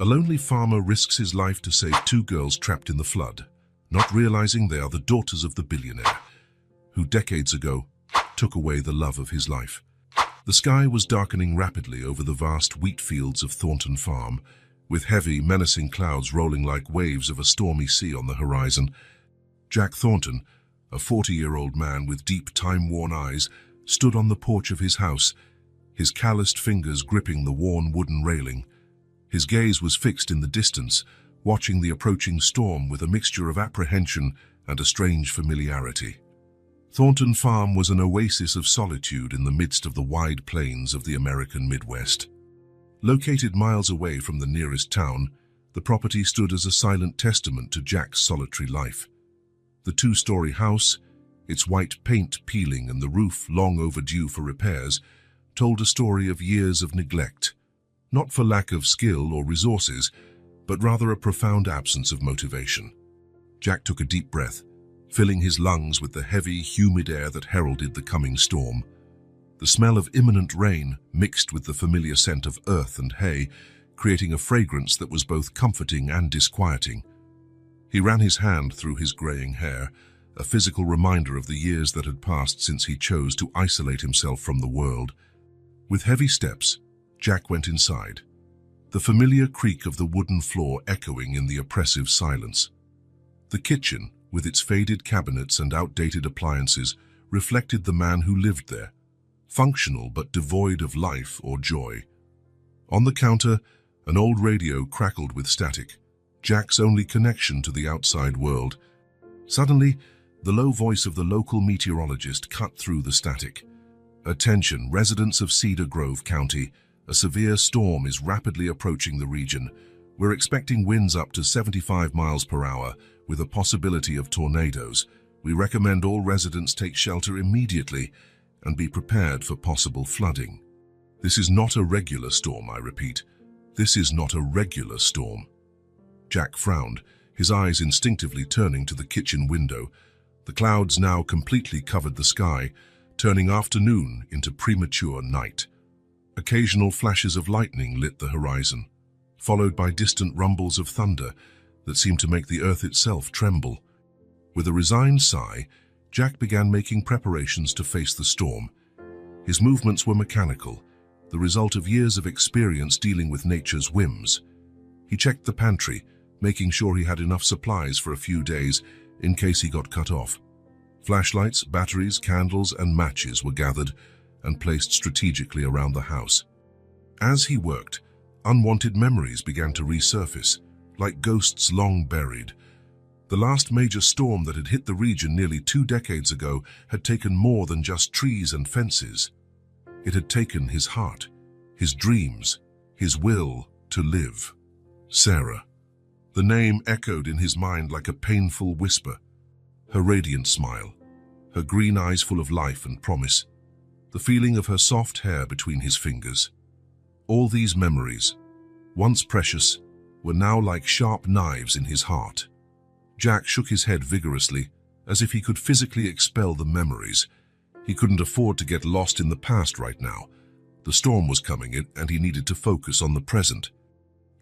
A lonely farmer risks his life to save two girls trapped in the flood, not realizing they are the daughters of the billionaire, who decades ago took away the love of his life. The sky was darkening rapidly over the vast wheat fields of Thornton Farm, with heavy, menacing clouds rolling like waves of a stormy sea on the horizon. Jack Thornton, a 40-year-old man with deep, time-worn eyes, stood on the porch of his house, his calloused fingers gripping the worn wooden railing. His gaze was fixed in the distance, watching the approaching storm with a mixture of apprehension and a strange familiarity. Thornton Farm was an oasis of solitude in the midst of the wide plains of the American Midwest. Located miles away from the nearest town, the property stood as a silent testament to Jack's solitary life. The two-story house, its white paint peeling and the roof long overdue for repairs, told a story of years of neglect, not for lack of skill or resources, but rather a profound absence of motivation. Jack took a deep breath, filling his lungs with the heavy, humid air that heralded the coming storm. The smell of imminent rain mixed with the familiar scent of earth and hay, creating a fragrance that was both comforting and disquieting. He ran his hand through his graying hair, a physical reminder of the years that had passed since he chose to isolate himself from the world. With heavy steps, Jack went inside, the familiar creak of the wooden floor echoing in the oppressive silence. The kitchen, with its faded cabinets and outdated appliances, reflected the man who lived there, functional but devoid of life or joy. On the counter, an old radio crackled with static, Jack's only connection to the outside world. Suddenly, the low voice of the local meteorologist cut through the static. "Attention, residents of Cedar Grove County. A severe storm is rapidly approaching the region. We're expecting winds up to 75 miles per hour, with a possibility of tornadoes. We recommend all residents take shelter immediately and be prepared for possible flooding." This is not a regular storm, I repeat. This is not a regular storm. Jack frowned, his eyes instinctively turning to the kitchen window. The clouds now completely covered the sky, turning afternoon into premature night. Occasional flashes of lightning lit the horizon, followed by distant rumbles of thunder that seemed to make the earth itself tremble. With a resigned sigh, Jack began making preparations to face the storm. His movements were mechanical, the result of years of experience dealing with nature's whims. He checked the pantry, making sure he had enough supplies for a few days in case he got cut off. Flashlights, batteries, candles, and matches were gathered and placed strategically around the house. As he worked, unwanted memories began to resurface, like ghosts long buried. The last major storm that had hit the region nearly 2 decades ago had taken more than just trees and fences. It had taken his heart, his dreams, his will to live. Sarah. The name echoed in his mind like a painful whisper. Her radiant smile, her green eyes full of life and promise, the feeling of her soft hair between his fingers. All these memories, once precious, were now like sharp knives in his heart. Jack shook his head vigorously, as if he could physically expel the memories. He couldn't afford to get lost in the past right now. The storm was coming in, and he needed to focus on the present.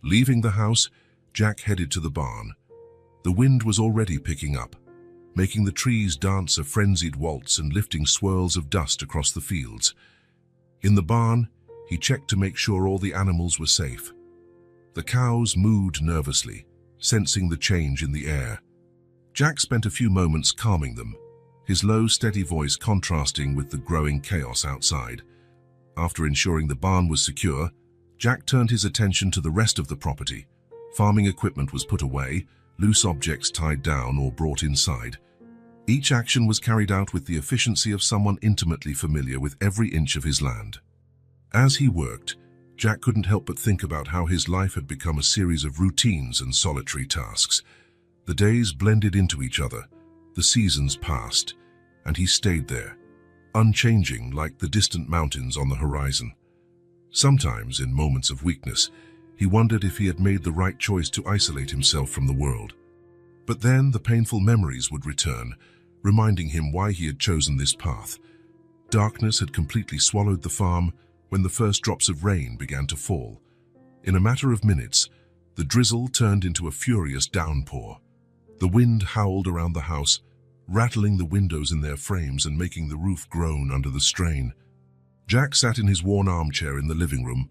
Leaving the house, Jack headed to the barn. The wind was already picking up, making the trees dance a frenzied waltz and lifting swirls of dust across the fields. In the barn, he checked to make sure all the animals were safe. The cows mooed nervously, sensing the change in the air. Jack spent a few moments calming them, his low, steady voice contrasting with the growing chaos outside. After ensuring the barn was secure, Jack turned his attention to the rest of the property. Farming equipment was put away, loose objects tied down or brought inside. Each action was carried out with the efficiency of someone intimately familiar with every inch of his land. As he worked, Jack couldn't help but think about how his life had become a series of routines and solitary tasks. The days blended into each other, the seasons passed, and he stayed there, unchanging like the distant mountains on the horizon. Sometimes, in moments of weakness, he wondered if he had made the right choice to isolate himself from the world. But then the painful memories would return, reminding him why he had chosen this path. Darkness had completely swallowed the farm when the first drops of rain began to fall. In a matter of minutes, The drizzle turned into a furious downpour. The wind howled around the house, rattling the windows in their frames and making the roof groan under the strain. Jack sat in his worn armchair in the living room,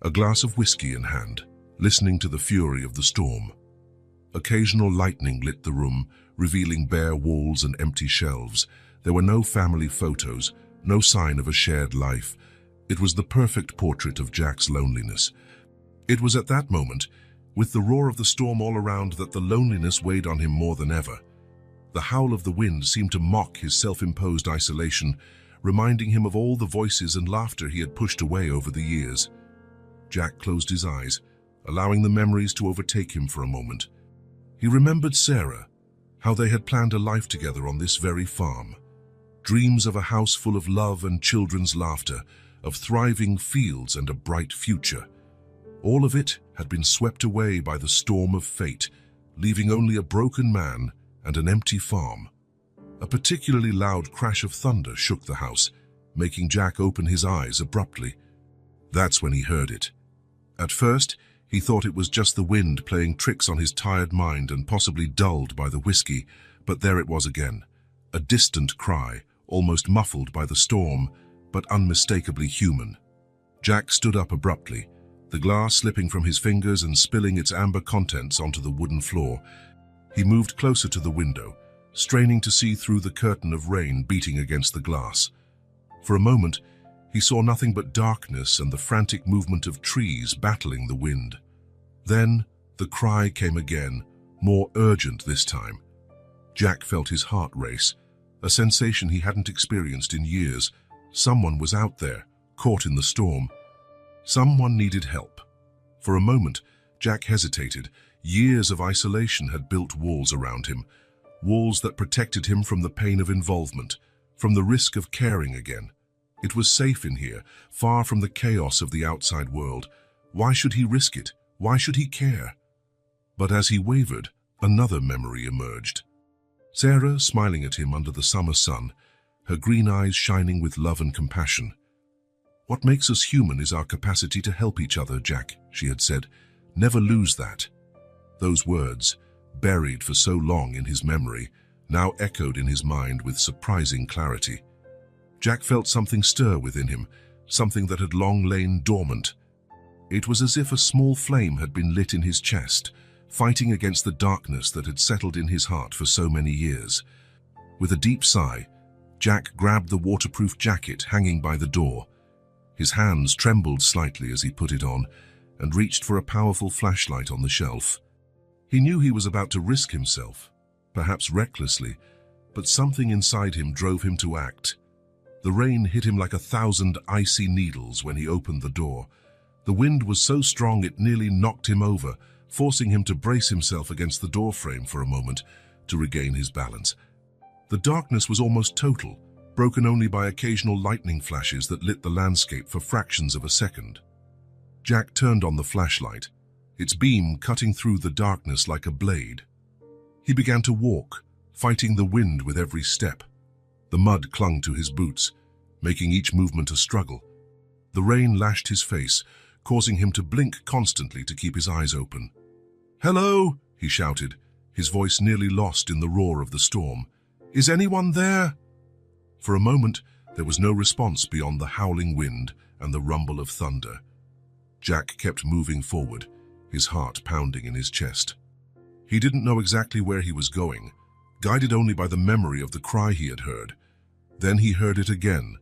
a glass of whiskey in hand, listening to the fury of the storm. Occasional lightning lit the room, revealing bare walls and empty shelves. There were no family photos, no sign of a shared life. It was the perfect portrait of Jack's loneliness. It was at that moment, with the roar of the storm all around, that the loneliness weighed on him more than ever. The howl of the wind seemed to mock his self-imposed isolation, reminding him of all the voices and laughter he had pushed away over the years. Jack closed his eyes, allowing the memories to overtake him for a moment. He remembered Sarah, how they had planned a life together on this very farm. Dreams of a house full of love and children's laughter, of thriving fields and a bright future. All of it had been swept away by the storm of fate, leaving only a broken man and an empty farm. A particularly loud crash of thunder shook the house, making Jack open his eyes abruptly. That's when he heard it. At first, he thought it was just the wind playing tricks on his tired mind and possibly dulled by the whiskey, but there it was again. A distant cry, almost muffled by the storm, but unmistakably human. Jack stood up abruptly, the glass slipping from his fingers and spilling its amber contents onto the wooden floor. He moved closer to the window, straining to see through the curtain of rain beating against the glass. For a moment, he saw nothing but darkness and the frantic movement of trees battling the wind. Then, the cry came again, more urgent this time. Jack felt his heart race, a sensation he hadn't experienced in years. Someone was out there, caught in the storm. Someone needed help. For a moment, Jack hesitated. Years of isolation had built walls around him, walls that protected him from the pain of involvement, from the risk of caring again. It was safe in here, far from the chaos of the outside world. Why should he risk it? Why should he care? But as he wavered, another memory emerged. Sarah smiling at him under the summer sun, her green eyes shining with love and compassion. "What makes us human is our capacity to help each other, Jack," she had said. "Never lose that." Those words, buried for so long in his memory, now echoed in his mind with surprising clarity. Jack felt something stir within him, something that had long lain dormant. It was as if a small flame had been lit in his chest, fighting against the darkness that had settled in his heart for so many years. With a deep sigh, Jack grabbed the waterproof jacket hanging by the door. His hands trembled slightly as he put it on and reached for a powerful flashlight on the shelf. He knew he was about to risk himself, perhaps recklessly, but something inside him drove him to act. The rain hit him like 1,000 icy needles when he opened the door. The wind was so strong it nearly knocked him over, forcing him to brace himself against the doorframe for a moment to regain his balance. The darkness was almost total, broken only by occasional lightning flashes that lit the landscape for fractions of a second. Jack turned on the flashlight, its beam cutting through the darkness like a blade. He began to walk, fighting the wind with every step. The mud clung to his boots, making each movement a struggle. The rain lashed his face, causing him to blink constantly to keep his eyes open. "Hello!" he shouted, his voice nearly lost in the roar of the storm. "Is anyone there?" For a moment, there was no response beyond the howling wind and the rumble of thunder. Jack kept moving forward, his heart pounding in his chest. He didn't know exactly where he was going, guided only by the memory of the cry he had heard. Then he heard it again,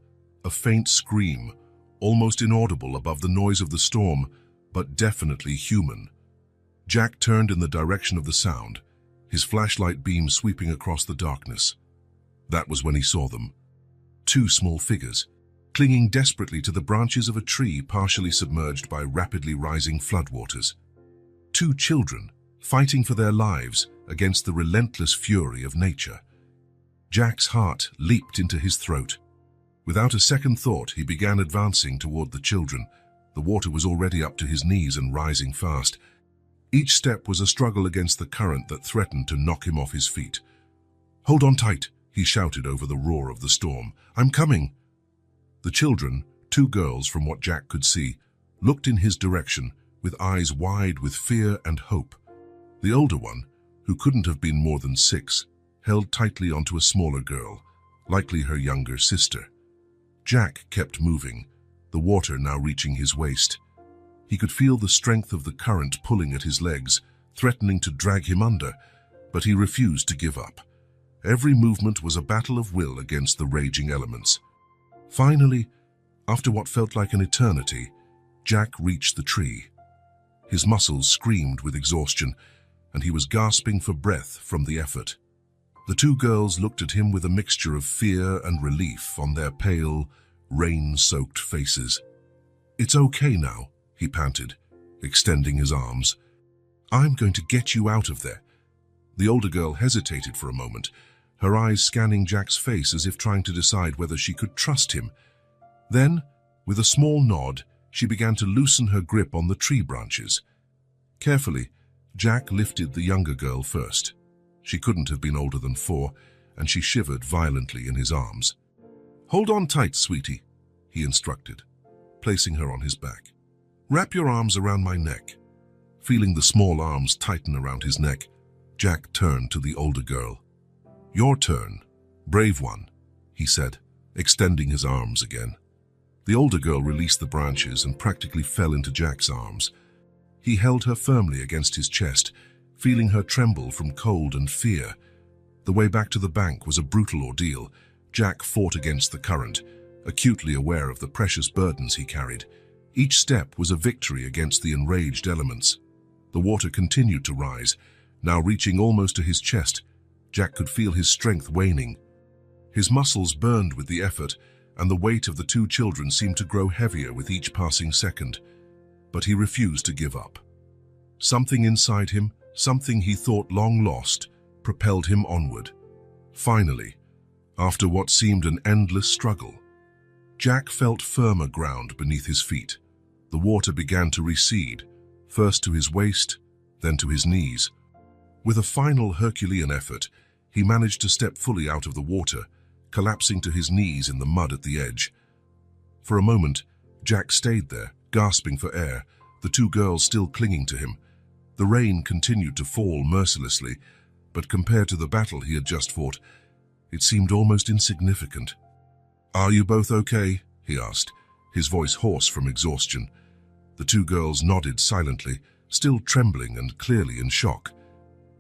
a faint scream, almost inaudible above the noise of the storm, but definitely human. Jack turned in the direction of the sound, his flashlight beam sweeping across the darkness. That was when he saw them. Two small figures, clinging desperately to the branches of a tree partially submerged by rapidly rising floodwaters. Two children, fighting for their lives against the relentless fury of nature. Jack's heart leaped into his throat. Without a second thought, he began advancing toward the children. The water was already up to his knees and rising fast. Each step was a struggle against the current that threatened to knock him off his feet. "Hold on tight," he shouted over the roar of the storm. "I'm coming." The children, two girls from what Jack could see, looked in his direction, with eyes wide with fear and hope. The older one, who couldn't have been more than 6, held tightly onto a smaller girl, likely her younger sister. Jack kept moving, the water now reaching his waist. He could feel the strength of the current pulling at his legs, threatening to drag him under, but he refused to give up. Every movement was a battle of will against the raging elements. Finally, after what felt like an eternity, Jack reached the tree. His muscles screamed with exhaustion, and he was gasping for breath from the effort. The 2 girls looked at him with a mixture of fear and relief on their pale, rain-soaked faces. "It's okay now," he panted, extending his arms. "I'm going to get you out of there." The older girl hesitated for a moment, her eyes scanning Jack's face as if trying to decide whether she could trust him. Then, with a small nod, she began to loosen her grip on the tree branches. Carefully, Jack lifted the younger girl first. She couldn't have been older than 4, and she shivered violently in his arms. "Hold on tight, sweetie," he instructed, placing her on his back. "Wrap your arms around my neck." Feeling the small arms tighten around his neck, Jack turned to the older girl. "Your turn, brave one," he said, extending his arms again. The older girl released the branches and practically fell into Jack's arms. He held her firmly against his chest, feeling her tremble from cold and fear. The way back to the bank was a brutal ordeal. Jack fought against the current, acutely aware of the precious burdens he carried. Each step was a victory against the enraged elements. The water continued to rise, now reaching almost to his chest. Jack could feel his strength waning. His muscles burned with the effort, and the weight of the 2 children seemed to grow heavier with each passing second. But he refused to give up. Something inside him, something he thought long lost, propelled him onward. Finally, after what seemed an endless struggle, Jack felt firmer ground beneath his feet. The water began to recede, first to his waist, then to his knees. With a final Herculean effort, he managed to step fully out of the water, collapsing to his knees in the mud at the edge. For a moment, Jack stayed there, gasping for air, the 2 girls still clinging to him. The rain continued to fall mercilessly, but compared to the battle he had just fought, it seemed almost insignificant. "Are you both okay?" he asked, his voice hoarse from exhaustion. The 2 girls nodded silently, still trembling and clearly in shock.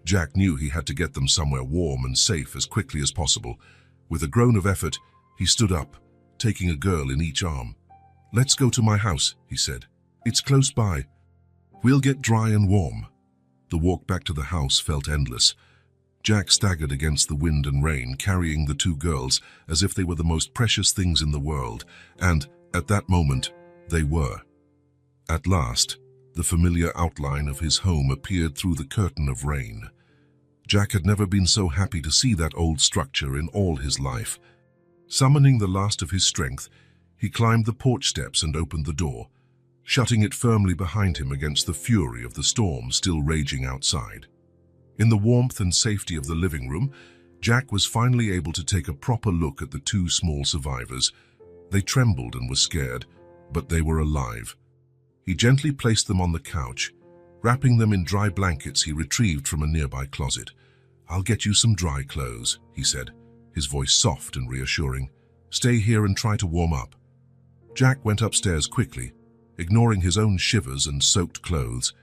Jack knew he had to get them somewhere warm and safe as quickly as possible. With a groan of effort, he stood up, taking a girl in each arm. "Let's go to my house," he said. "It's close by. We'll get dry and warm." The walk back to the house felt endless. Jack staggered against the wind and rain, carrying the 2 girls as if they were the most precious things in the world, and, at that moment, they were. At last, the familiar outline of his home appeared through the curtain of rain. Jack had never been so happy to see that old structure in all his life. Summoning the last of his strength, he climbed the porch steps and opened the door, shutting it firmly behind him against the fury of the storm still raging outside. In the warmth and safety of the living room, Jack was finally able to take a proper look at the 2 small survivors. They trembled and were scared, but they were alive. He gently placed them on the couch. Wrapping them in dry blankets he retrieved from a nearby closet. "I'll get you some dry clothes," he said, his voice soft and reassuring. "Stay here and try to warm up." Jack went upstairs quickly, ignoring his own shivers and soaked clothes.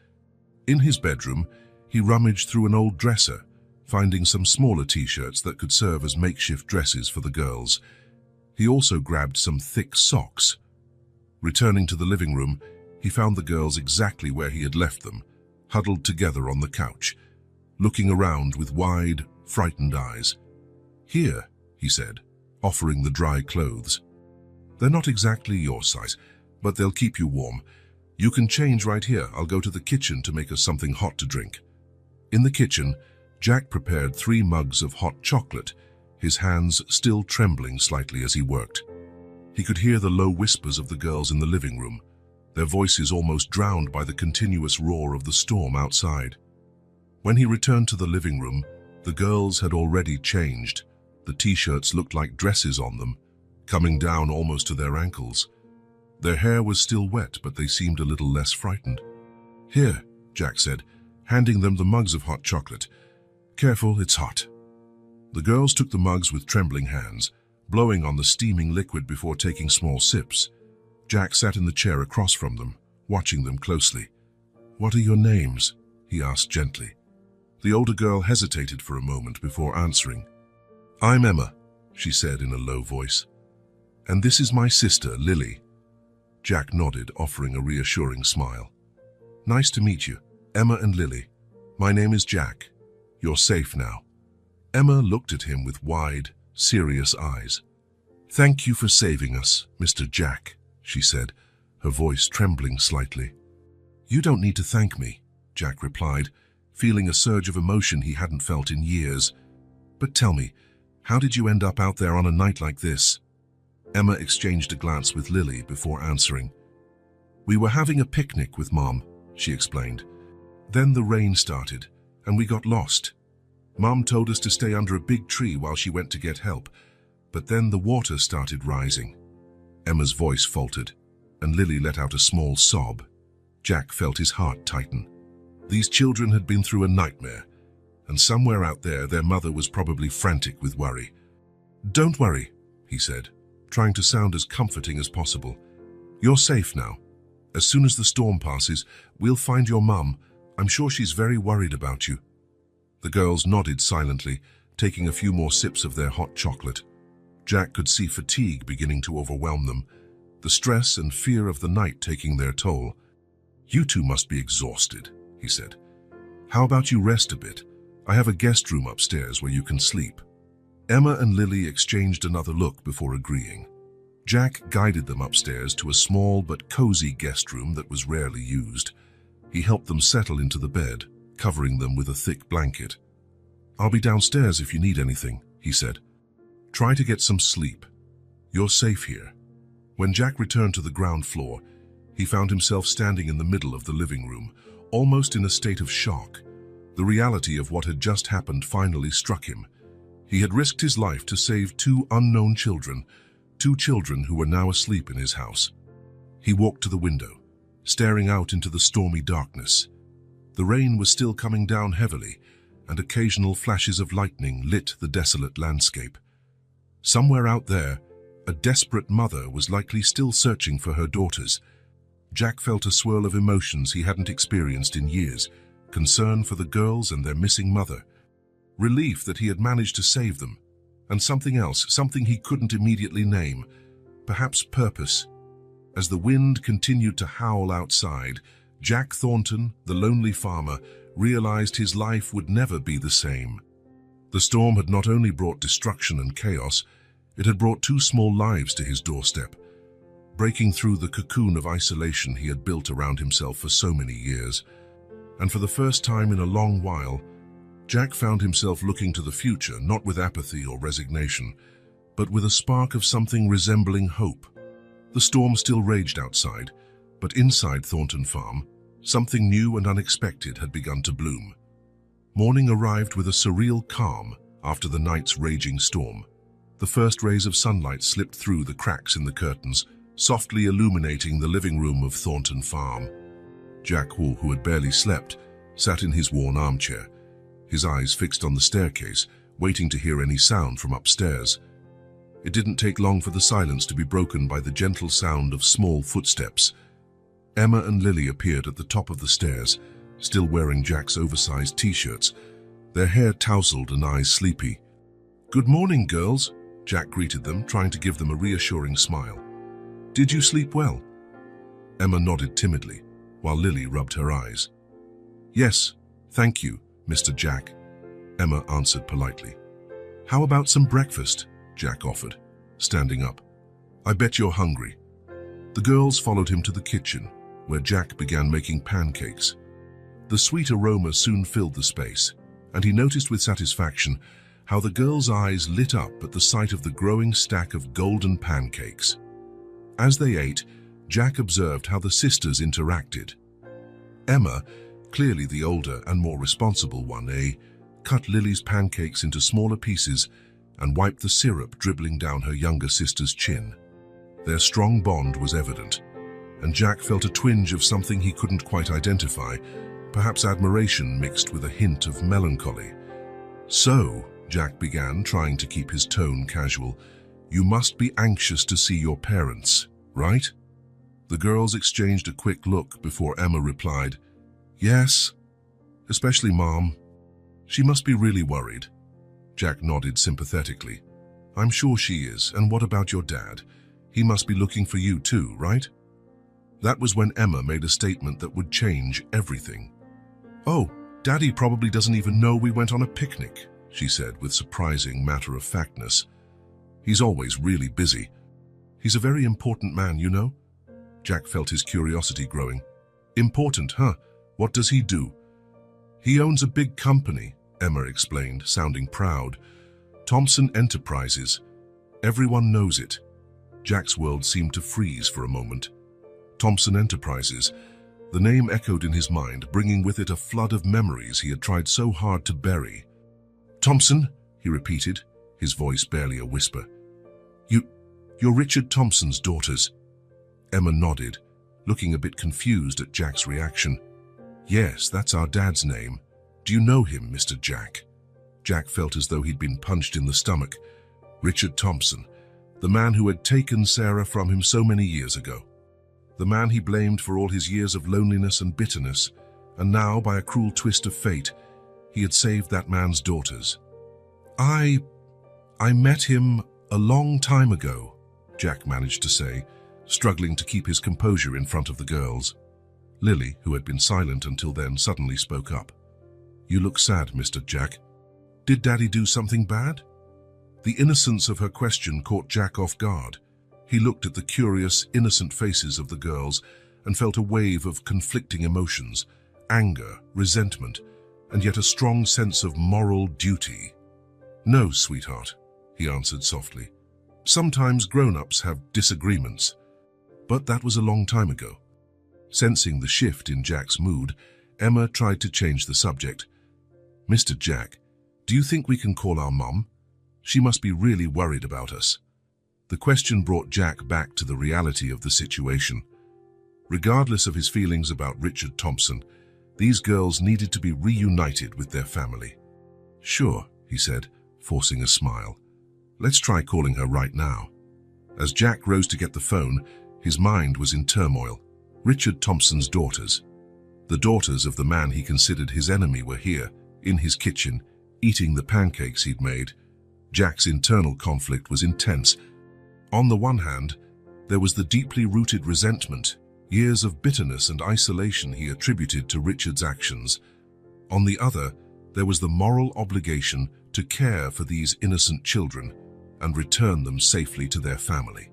In his bedroom, he rummaged through an old dresser, finding some smaller t-shirts that could serve as makeshift dresses for the girls. He also grabbed some thick socks. Returning to the living room, he found the girls exactly where he had left them, huddled together on the couch, looking around with wide, frightened eyes. "Here," he said, offering the dry clothes. "They're not exactly your size, but they'll keep you warm. You can change right here. I'll go to the kitchen to make us something hot to drink." In the kitchen, Jack prepared 3 mugs of hot chocolate, his hands still trembling slightly as he worked. He could hear the low whispers of the girls in the living room, their voices almost drowned by the continuous roar of the storm outside. When he returned to the living room, the girls had already changed. The t-shirts looked like dresses on them, coming down almost to their ankles. Their hair was still wet, but they seemed a little less frightened. "Here," Jack said, handing them the mugs of hot chocolate. "Careful, it's hot." The girls took the mugs with trembling hands, blowing on the steaming liquid before taking small sips. Jack sat in the chair across from them, watching them closely. "What are your names?" he asked gently. The older girl hesitated for a moment before answering. "I'm Emma," she said in a low voice. "And this is my sister, Lily." Jack nodded, offering a reassuring smile. "Nice to meet you, Emma and Lily. My name is Jack. You're safe now." Emma looked at him with wide, serious eyes. "Thank you for saving us, Mr. Jack," she said, her voice trembling slightly. "You don't need to thank me," Jack replied, feeling a surge of emotion he hadn't felt in years. "But tell me, how did you end up out there on a night like this?" Emma exchanged a glance with Lily before answering. "We were having a picnic with Mom," she explained. "Then the rain started, and we got lost. Mom told us to stay under a big tree while she went to get help, but then the water started rising." Emma's voice faltered, and Lily let out a small sob. Jack felt his heart tighten. These children had been through a nightmare, and somewhere out there their mother was probably frantic with worry. "Don't worry," he said, trying to sound as comforting as possible. "You're safe now. As soon as the storm passes, we'll find your mum. I'm sure she's very worried about you." The girls nodded silently, taking a few more sips of their hot chocolate. Jack could see fatigue beginning to overwhelm them, the stress and fear of the night taking their toll. "You two must be exhausted," he said. "How about you rest a bit? I have a guest room upstairs where you can sleep." Emma and Lily exchanged another look before agreeing. Jack guided them upstairs to a small but cozy guest room that was rarely used. He helped them settle into the bed, covering them with a thick blanket. "I'll be downstairs if you need anything," he said. "Try to get some sleep. You're safe here." When Jack returned to the ground floor, he found himself standing in the middle of the living room, almost in a state of shock. The reality of what had just happened finally struck him. He had risked his life to save two unknown children, two children who were now asleep in his house. He walked to the window, staring out into the stormy darkness. The rain was still coming down heavily, and occasional flashes of lightning lit the desolate landscape. Somewhere out there, a desperate mother was likely still searching for her daughters. Jack felt a swirl of emotions he hadn't experienced in years: concern for the girls and their missing mother, relief that he had managed to save them, and something else, something he couldn't immediately name, perhaps purpose. As the wind continued to howl outside, Jack Thornton, the lonely farmer, realized his life would never be the same. The storm had not only brought destruction and chaos, it had brought two small lives to his doorstep, breaking through the cocoon of isolation he had built around himself for so many years. And for the first time in a long while, Jack found himself looking to the future, not with apathy or resignation, but with a spark of something resembling hope. The storm still raged outside, but inside Thornton Farm, something new and unexpected had begun to bloom. Morning arrived with a surreal calm after the night's raging storm. The first rays of sunlight slipped through the cracks in the curtains, softly illuminating the living room of Thornton Farm. Jack, who had barely slept, sat in his worn armchair, his eyes fixed on the staircase, waiting to hear any sound from upstairs. It didn't take long for the silence to be broken by the gentle sound of small footsteps. Emma and Lily appeared at the top of the stairs, still wearing Jack's oversized t-shirts, their hair tousled and eyes sleepy. "Good morning, girls," Jack greeted them, trying to give them a reassuring smile. "Did you sleep well?" Emma nodded timidly, while Lily rubbed her eyes. "Yes, thank you, Mr. Jack," Emma answered politely. "How about some breakfast?" Jack offered, standing up. "I bet you're hungry." The girls followed him to the kitchen, where Jack began making pancakes. The sweet aroma soon filled the space, and he noticed with satisfaction how the girls' eyes lit up at the sight of the growing stack of golden pancakes. As they ate, Jack observed how the sisters interacted. Emma, clearly the older and more responsible one, cut Lily's pancakes into smaller pieces and wiped the syrup dribbling down her younger sister's chin. Their strong bond was evident. and Jack felt a twinge of something he couldn't quite identify, perhaps admiration mixed with a hint of melancholy. "So," Jack began, trying to keep his tone casual, "you must be anxious to see your parents, right?" The girls exchanged a quick look before Emma replied, "Yes, especially Mom. She must be really worried." Jack nodded sympathetically. "I'm sure she is, and what about your dad? He must be looking for you too, right?" That was when Emma made a statement that would change everything. "Oh, Daddy probably doesn't even know we went on a picnic," she said with surprising matter-of-factness. "He's always really busy. He's a very important man, you know?" Jack felt his curiosity growing. "Important, huh? What does he do?" "He owns a big company," Emma explained, sounding proud. "Thompson Enterprises. Everyone knows it." Jack's world seemed to freeze for a moment. Thompson Enterprises. The name echoed in his mind, bringing with it a flood of memories he had tried so hard to bury. "Thompson?" he repeated, his voice barely a whisper. You're Richard Thompson's daughters." Emma nodded, looking a bit confused at Jack's reaction. "Yes, that's our dad's name. Do you know him, Mr. Jack?" Jack felt as though he'd been punched in the stomach. Richard Thompson, the man who had taken Sarah from him so many years ago. The man he blamed for all his years of loneliness and bitterness, and now, by a cruel twist of fate, he had saved that man's daughters. I met him a long time ago," Jack managed to say, struggling to keep his composure in front of the girls. Lily, who had been silent until then, suddenly spoke up. "You look sad, Mr. Jack. Did Daddy do something bad?" The innocence of her question caught Jack off guard. He looked at the curious, innocent faces of the girls and felt a wave of conflicting emotions, anger, resentment, and yet a strong sense of moral duty. "No, sweetheart," he answered softly. "Sometimes grown-ups have disagreements, but that was a long time ago." Sensing the shift in Jack's mood, Emma tried to change the subject. "Mr. Jack, do you think we can call our mom? She must be really worried about us." The question brought Jack back to the reality of the situation. Regardless of his feelings about Richard Thompson, these girls needed to be reunited with their family. "Sure," he said, forcing a smile. "Let's try calling her right now." As Jack rose to get the phone, his mind was in turmoil. Richard Thompson's daughters. The daughters of the man he considered his enemy were here, in his kitchen, eating the pancakes he'd made. Jack's internal conflict was intense. On the one hand, there was the deeply rooted resentment, years of bitterness and isolation he attributed to Richard's actions. On the other, there was the moral obligation to care for these innocent children and return them safely to their family.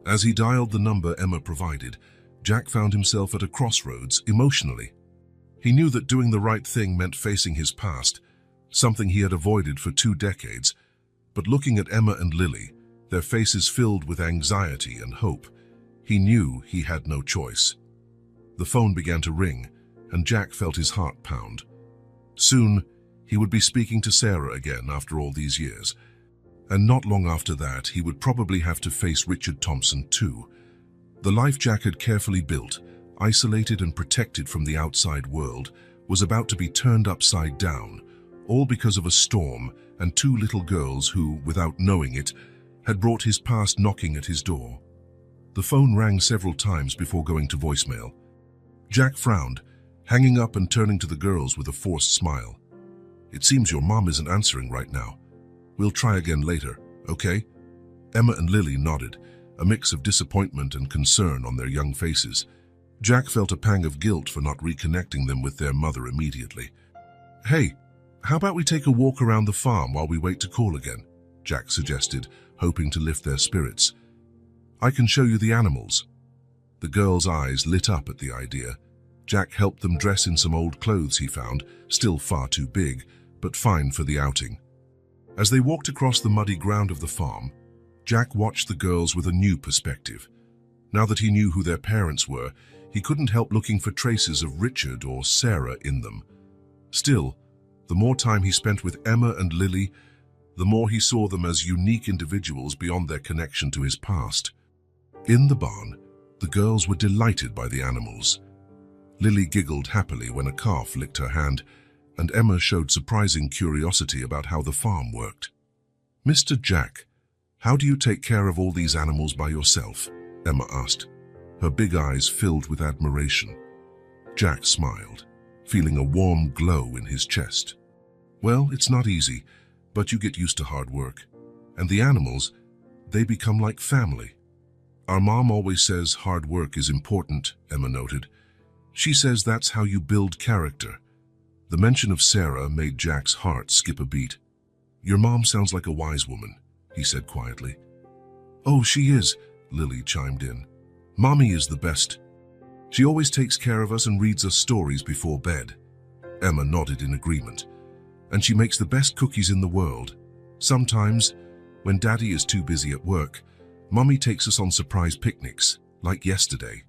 As he dialed the number Emma provided, Jack found himself at a crossroads emotionally. He knew that doing the right thing meant facing his past, something he had avoided for 2 decades, but looking at Emma and Lily, their faces filled with anxiety and hope, he knew he had no choice. The phone began to ring, and Jack felt his heart pound. Soon, he would be speaking to Sarah again after all these years, and not long after that, he would probably have to face Richard Thompson too. The life Jack had carefully built, isolated and protected from the outside world, was about to be turned upside down, all because of a storm and 2 little girls who, without knowing it, had brought his past knocking at his door. The phone rang several times before going to voicemail. Jack frowned, hanging up and turning to the girls with a forced smile. "It seems your mom isn't answering right now. We'll try again later, okay?" Emma and Lily nodded, a mix of disappointment and concern on their young faces. Jack felt a pang of guilt for not reconnecting them with their mother immediately. "Hey, how about we take a walk around the farm while we wait to call again?" Jack suggested, hoping to lift their spirits. "I can show you the animals." The girls' eyes lit up at the idea. Jack helped them dress in some old clothes he found, still far too big, but fine for the outing. As they walked across the muddy ground of the farm, Jack watched the girls with a new perspective. Now that he knew who their parents were, he couldn't help looking for traces of Richard or Sarah in them. Still, the more time he spent with Emma and Lily, the more he saw them as unique individuals beyond their connection to his past. In the barn, The girls were delighted by the animals. Lily giggled happily when a calf licked her hand, and Emma showed surprising curiosity about how the farm worked. "Mr. Jack, how do you take care of all these animals by yourself?" Emma asked, her big eyes filled with admiration. Jack smiled, feeling a warm glow in his chest. "Well, it's not easy, but you get used to hard work. And the animals, they become like family." "Our mom always says hard work is important," Emma noted. "She says that's how you build character." The mention of Sarah made Jack's heart skip a beat. "Your mom sounds like a wise woman," he said quietly. "Oh, she is," Lily chimed in. "Mommy is the best. She always takes care of us and reads us stories before bed." Emma nodded in agreement. "And she makes the best cookies in the world. Sometimes, when Daddy is too busy at work, Mommy takes us on surprise picnics, like yesterday."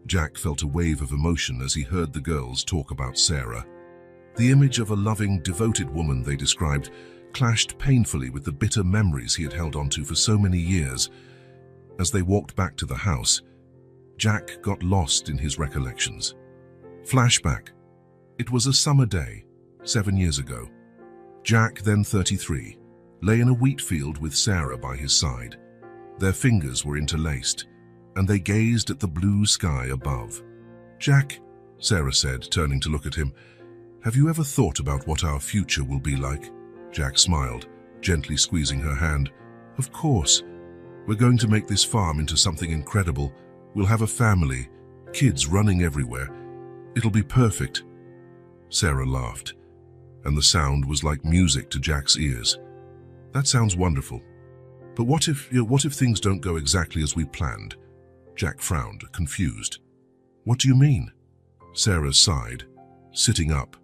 Jack felt a wave of emotion as he heard the girls talk about Sarah. The image of a loving, devoted woman they described clashed painfully with the bitter memories he had held onto for so many years. As they walked back to the house, Jack got lost in his recollections. Flashback. It was a summer day, 7 years ago. Jack, then 33, lay in a wheat field with Sarah by his side. Their fingers were interlaced, and they gazed at the blue sky above. "Jack," Sarah said, turning to look at him, "have you ever thought about what our future will be like?" Jack smiled, gently squeezing her hand. "Of course. We're going to make this farm into something incredible. We'll have a family, kids running everywhere. It'll be perfect." Sarah laughed, and the sound was like music to Jack's ears. "That sounds wonderful. But what if things don't go exactly as we planned?" Jack frowned, confused. "What do you mean?" Sarah sighed, sitting up.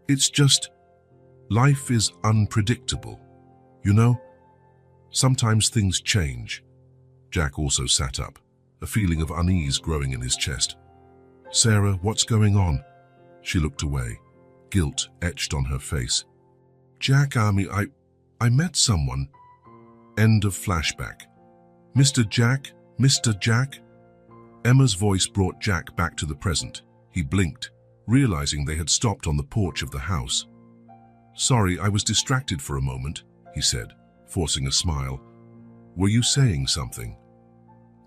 "It's just, life is unpredictable. You know, sometimes things change." Jack also sat up, a feeling of unease growing in his chest. "Sarah, what's going on?" She looked away, guilt etched on her face. "Jack, I met someone." End of flashback. "Mr. Jack? Mr. Jack?" Emma's voice brought Jack back to the present. He blinked, realizing they had stopped on the porch of the house. "Sorry, I was distracted for a moment," he said, forcing a smile. "Were you saying something?"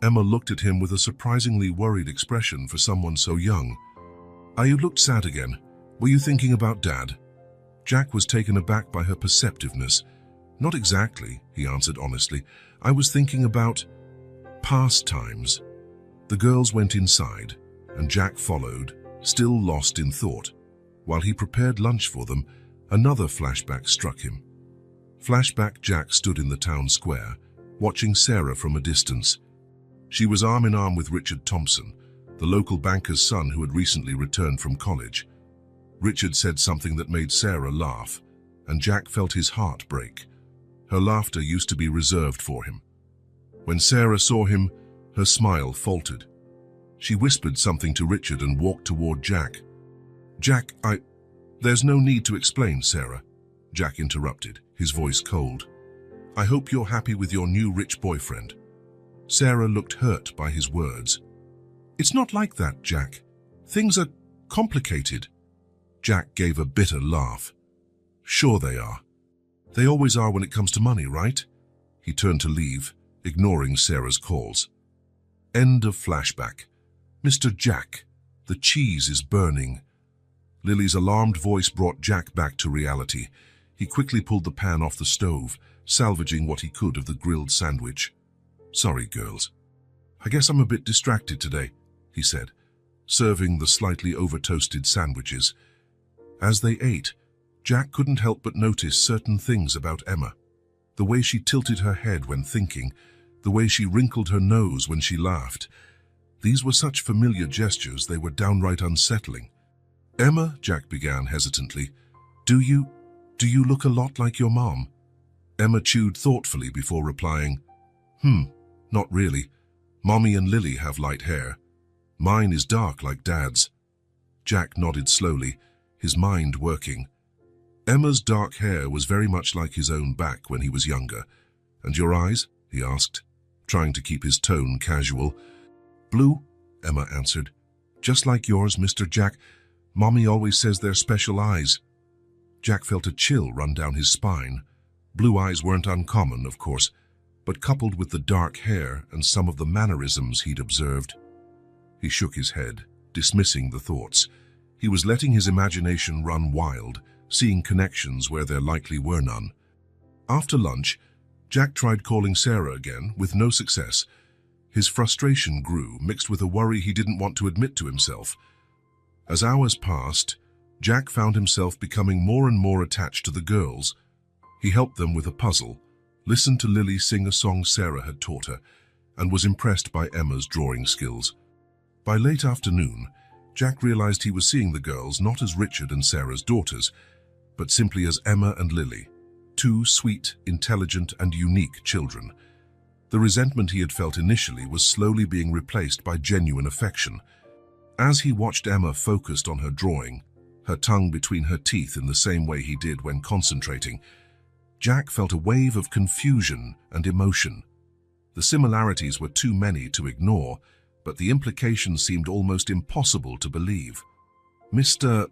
Emma looked at him with a surprisingly worried expression for someone so young. You looked sad again. Were you thinking about Dad?" Jack was taken aback by her perceptiveness. "Not exactly," he answered honestly. "I was thinking about past times." The girls went inside, and Jack followed, still lost in thought. While he prepared lunch for them, another flashback struck him. Flashback. Jack stood in the town square, watching Sarah from a distance. She was arm in arm with Richard Thompson, the local banker's son who had recently returned from college. Richard said something that made Sarah laugh, and Jack felt his heart break. Her laughter used to be reserved for him. When Sarah saw him, her smile faltered. She whispered something to Richard and walked toward Jack. "Jack, There's no need to explain, Sarah," Jack interrupted, his voice cold. "I hope you're happy with your new rich boyfriend." Sarah looked hurt by his words. "It's not like that, Jack. Things are complicated." Jack gave a bitter laugh. "Sure they are. They always are when it comes to money, right?" He turned to leave, ignoring Sarah's calls. End of flashback. "Mr. Jack, the cheese is burning." Lily's alarmed voice brought Jack back to reality. He quickly pulled the pan off the stove, salvaging what he could of the grilled sandwich. "Sorry, girls. I guess I'm a bit distracted today," he said, serving the slightly over-toasted sandwiches. As they ate, Jack couldn't help but notice certain things about Emma. The way she tilted her head when thinking, the way she wrinkled her nose when she laughed. These were such familiar gestures they were downright unsettling. "Emma," Jack began hesitantly, Do you look a lot like your mom?" Emma chewed thoughtfully before replying, Not really. Mommy and Lily have light hair. Mine is dark like Dad's." Jack nodded slowly, his mind working. Emma's dark hair was very much like his own back when he was younger. "And your eyes?" he asked, trying to keep his tone casual. Blue, Emma answered. Just like yours, Mr. Jack. Mommy always says they're special eyes. Jack felt a chill run down his spine. Blue eyes weren't uncommon, of course, but coupled with the dark hair and some of the mannerisms he'd observed. He shook his head, dismissing the thoughts. He was letting his imagination run wild, seeing connections where there likely were none. After lunch, Jack tried calling Sarah again, with no success. His frustration grew, mixed with a worry he didn't want to admit to himself. As hours passed, Jack found himself becoming more and more attached to the girls. He helped them with a puzzle, listened to Lily sing a song Sarah had taught her, and was impressed by Emma's drawing skills. By late afternoon, Jack realized he was seeing the girls not as Richard and Sarah's daughters, but simply as Emma and Lily, two sweet, intelligent, and unique children. The resentment he had felt initially was slowly being replaced by genuine affection. As he watched Emma focused on her drawing, her tongue between her teeth in the same way he did when concentrating, Jack felt a wave of confusion and emotion. The similarities were too many to ignore, but the implications seemed almost impossible to believe. "Mr.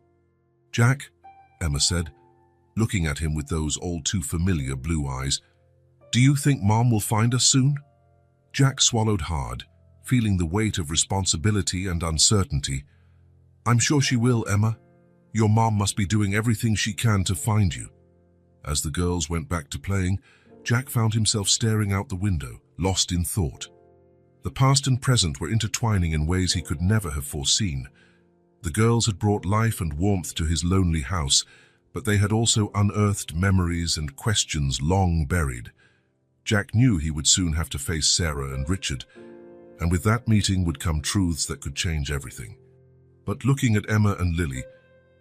Jack," Emma said, looking at him with those all-too-familiar blue eyes, "do you think Mom will find us soon?" Jack swallowed hard, feeling the weight of responsibility and uncertainty. "I'm sure she will, Emma. Your mom must be doing everything she can to find you." As the girls went back to playing, Jack found himself staring out the window, lost in thought. The past and present were intertwining in ways he could never have foreseen. The girls had brought life and warmth to his lonely house, but they had also unearthed memories and questions long buried. Jack knew he would soon have to face Sarah and Richard, and with that meeting would come truths that could change everything. But looking at Emma and Lily,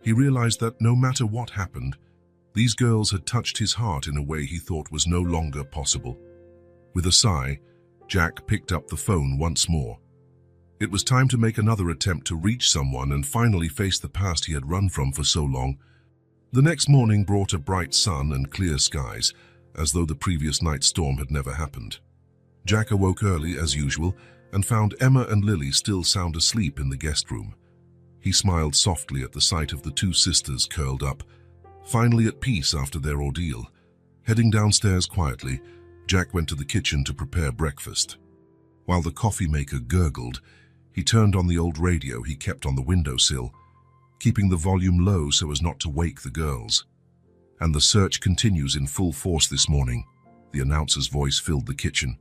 he realized that no matter what happened, these girls had touched his heart in a way he thought was no longer possible. With a sigh, Jack picked up the phone once more. It was time to make another attempt to reach someone and finally face the past he had run from for so long. The next morning brought a bright sun and clear skies, as though the previous night's storm had never happened. Jack awoke early, as usual, and found Emma and Lily still sound asleep in the guest room. He smiled softly at the sight of the two sisters curled up, finally at peace after their ordeal. Heading downstairs quietly, Jack went to the kitchen to prepare breakfast. While the coffee maker gurgled, he turned on the old radio he kept on the windowsill, keeping the volume low so as not to wake the girls. "And the search continues in full force this morning," the announcer's voice filled the kitchen.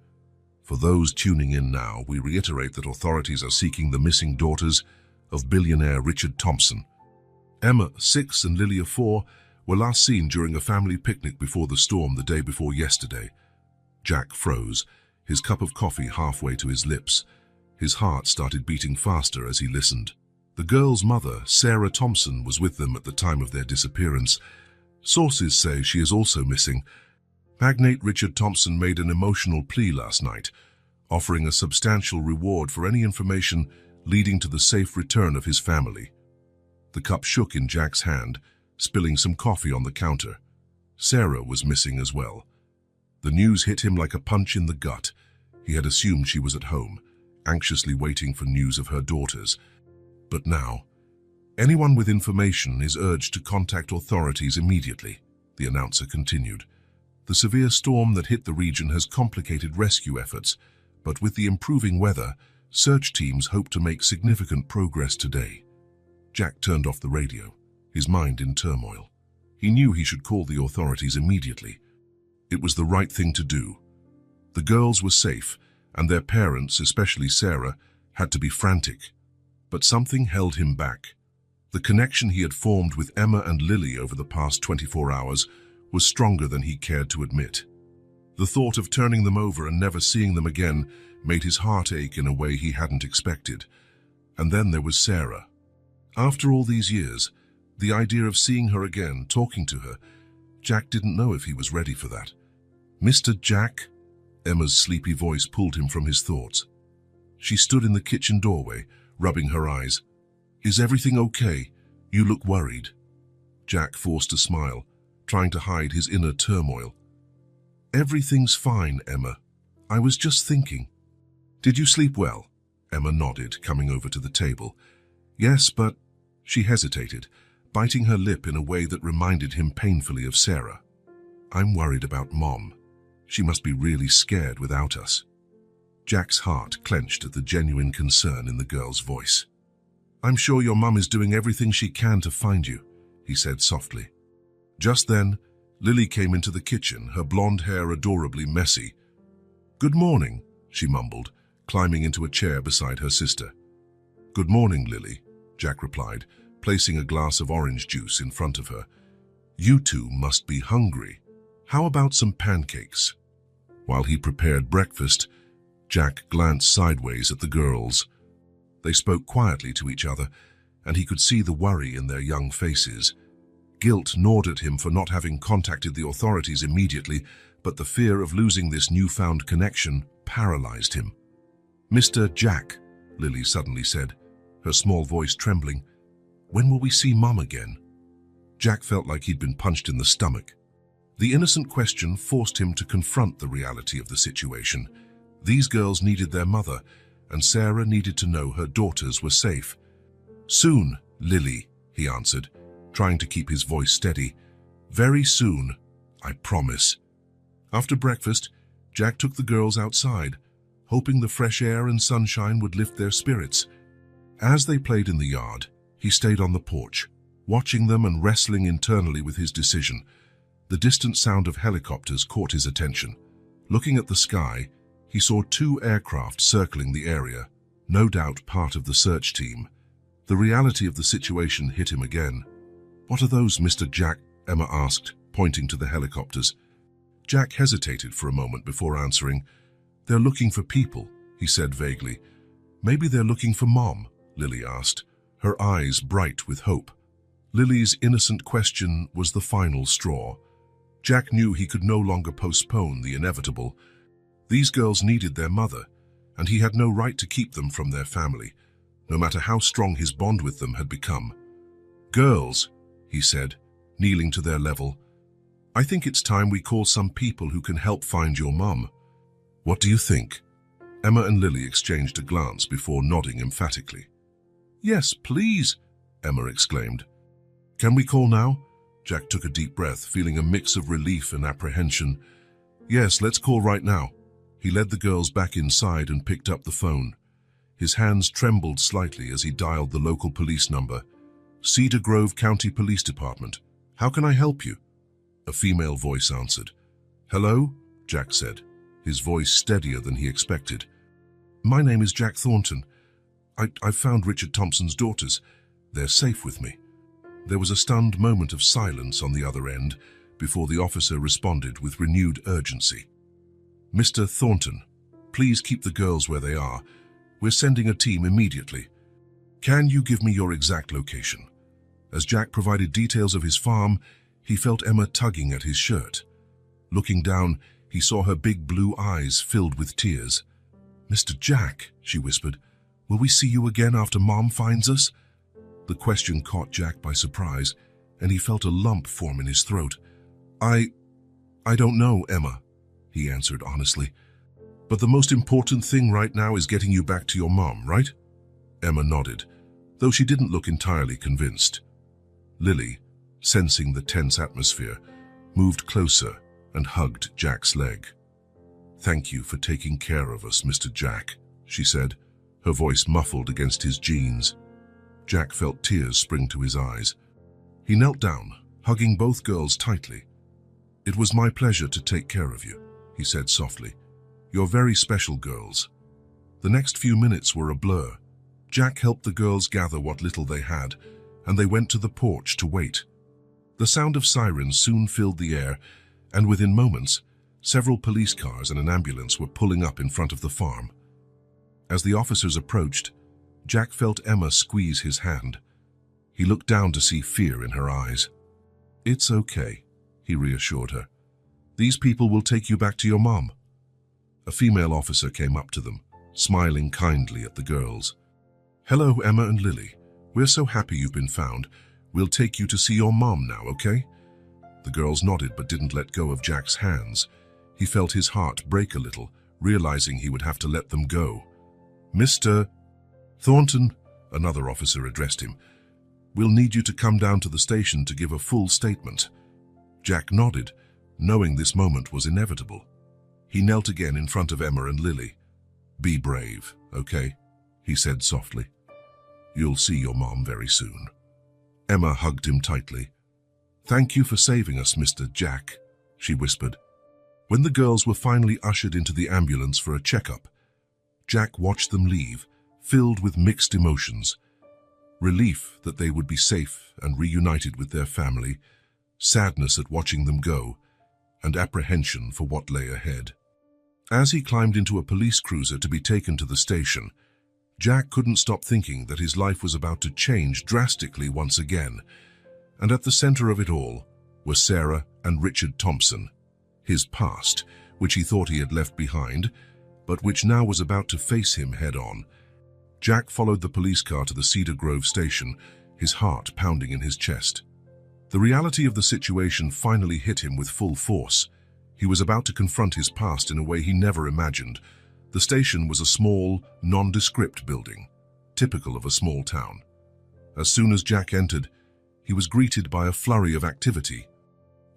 "For those tuning in now, we reiterate that authorities are seeking the missing daughters of billionaire Richard Thompson. Emma, 6, and Lily, 4, were last seen during a family picnic before the storm the day before yesterday." Jack froze, his cup of coffee halfway to his lips. His heart started beating faster as he listened. The girls' mother, Sarah Thompson, was with them at the time of their disappearance. Sources say she is also missing. Magnate Richard Thompson made an emotional plea last night, offering a substantial reward for any information leading to the safe return of his family. The cup shook in Jack's hand, spilling some coffee on the counter. Sarah was missing as well. The news hit him like a punch in the gut. He had assumed she was at home, anxiously waiting for news of her daughters. But now, anyone with information is urged to contact authorities immediately, the announcer continued. The severe storm that hit the region has complicated rescue efforts, but with the improving weather, search teams hope to make significant progress today. Jack turned off the radio, his mind in turmoil. He knew he should call the authorities immediately. It was the right thing to do. The girls were safe, and their parents, especially Sarah, had to be frantic. But something held him back. The connection he had formed with Emma and Lily over the past 24 hours was stronger than he cared to admit. The thought of turning them over and never seeing them again made his heart ache in a way he hadn't expected. And then there was Sarah. After all these years, the idea of seeing her again, talking to her, Jack didn't know if he was ready for that. "Mr. Jack?" Emma's sleepy voice pulled him from his thoughts. She stood in the kitchen doorway, rubbing her eyes. "Is everything okay? You look worried." Jack forced a smile, trying to hide his inner turmoil. "Everything's fine, Emma. I was just thinking." "Did you sleep well?" Emma nodded, coming over to the table. Yes, but... She hesitated, biting her lip in a way that reminded him painfully of Sarah. I'm worried about Mom. She must be really scared without us. Jack's heart clenched at the genuine concern in the girl's voice. I'm sure your mum is doing everything she can to find you, he said softly. Just then, Lily came into the kitchen, her blonde hair adorably messy. Good morning, she mumbled, climbing into a chair beside her sister. Good morning, Lily, Jack replied, placing a glass of orange juice in front of her. You two must be hungry. How about some pancakes? While he prepared breakfast, Jack glanced sideways at the girls. They spoke quietly to each other, and he could see the worry in their young faces. Guilt gnawed at him for not having contacted the authorities immediately, but the fear of losing this newfound connection paralyzed him. Mr. Jack, Lily suddenly said, her small voice trembling, when will we see Mum again? Jack felt like he'd been punched in the stomach. The innocent question forced him to confront the reality of the situation. These girls needed their mother, and Sarah needed to know her daughters were safe. Soon, Lily, he answered, trying to keep his voice steady. Very soon, I promise. After breakfast, Jack took the girls outside, hoping the fresh air and sunshine would lift their spirits. As they played in the yard, he stayed on the porch, watching them and wrestling internally with his decision. The distant sound of helicopters caught his attention. Looking at the sky, he saw 2 aircraft circling the area, no doubt part of the search team. The reality of the situation hit him again. What are those, Mr. Jack? Emma asked, pointing to the helicopters. Jack hesitated for a moment before answering. They're looking for people, he said vaguely. Maybe they're looking for Mom, Lily asked, her eyes bright with hope. Lily's innocent question was the final straw. Jack knew he could no longer postpone the inevitable. These girls needed their mother, and he had no right to keep them from their family, no matter how strong his bond with them had become. Girls, he said, kneeling to their level, I think it's time we call some people who can help find your mum. What do you think? Emma and Lily exchanged a glance before nodding emphatically. Yes, please, Emma exclaimed. Can we call now? Jack took a deep breath, feeling a mix of relief and apprehension. Yes, let's call right now. He led the girls back inside and picked up the phone. His hands trembled slightly as he dialed the local police number. Cedar Grove County Police Department. How can I help you? A female voice answered. Hello? Jack said, his voice steadier than he expected. My name is Jack Thornton. I've found Richard Thompson's daughters. They're safe with me. There was a stunned moment of silence on the other end before the officer responded with renewed urgency. Mr. Thornton, please keep the girls where they are. We're sending a team immediately. Can you give me your exact location? As Jack provided details of his farm, he felt Emma tugging at his shirt. Looking down, he saw her big blue eyes filled with tears. Mr. Jack, she whispered, will we see you again after Mom finds us? The question caught Jack by surprise, and he felt a lump form in his throat. I don't know, Emma, he answered honestly. But the most important thing right now is getting you back to your mom, right? Emma nodded, though she didn't look entirely convinced. Lily, sensing the tense atmosphere, moved closer and hugged Jack's leg. Thank you for taking care of us, Mr. Jack, she said, her voice muffled against his jeans. Jack felt tears spring to his eyes. He knelt down, hugging both girls tightly. It was my pleasure to take care of you, he said softly. You're very special girls. The next few minutes were a blur. Jack helped the girls gather what little they had, and they went to the porch to wait. The sound of sirens soon filled the air, and within moments, several police cars and an ambulance were pulling up in front of the farm. As the officers approached, Jack felt Emma squeeze his hand. He looked down to see fear in her eyes. It's okay, he reassured her. These people will take you back to your mom. A female officer came up to them, smiling kindly at the girls. Hello, Emma and Lily. We're so happy you've been found. We'll take you to see your mom now, okay? The girls nodded but didn't let go of Jack's hands. He felt his heart break a little, realizing he would have to let them go. Mr. Thornton, another officer addressed him. We'll need you to come down to the station to give a full statement. Jack nodded, knowing this moment was inevitable. He knelt again in front of Emma and Lily. Be brave, okay? He said softly. You'll see your mom very soon. Emma hugged him tightly. Thank you for saving us, Mr. Jack, she whispered. When the girls were finally ushered into the ambulance for a checkup, Jack watched them leave, filled with mixed emotions. Relief that they would be safe and reunited with their family, sadness at watching them go, and apprehension for what lay ahead. As he climbed into a police cruiser to be taken to the station, Jack couldn't stop thinking that his life was about to change drastically once again, and at the center of it all were Sarah and Richard Thompson, his past, which he thought he had left behind, but which now was about to face him head-on. Jack followed the police car to the Cedar Grove station, his heart pounding in his chest. The reality of the situation finally hit him with full force. He was about to confront his past in a way he never imagined. The station was a small, nondescript building, typical of a small town. As soon as Jack entered, he was greeted by a flurry of activity.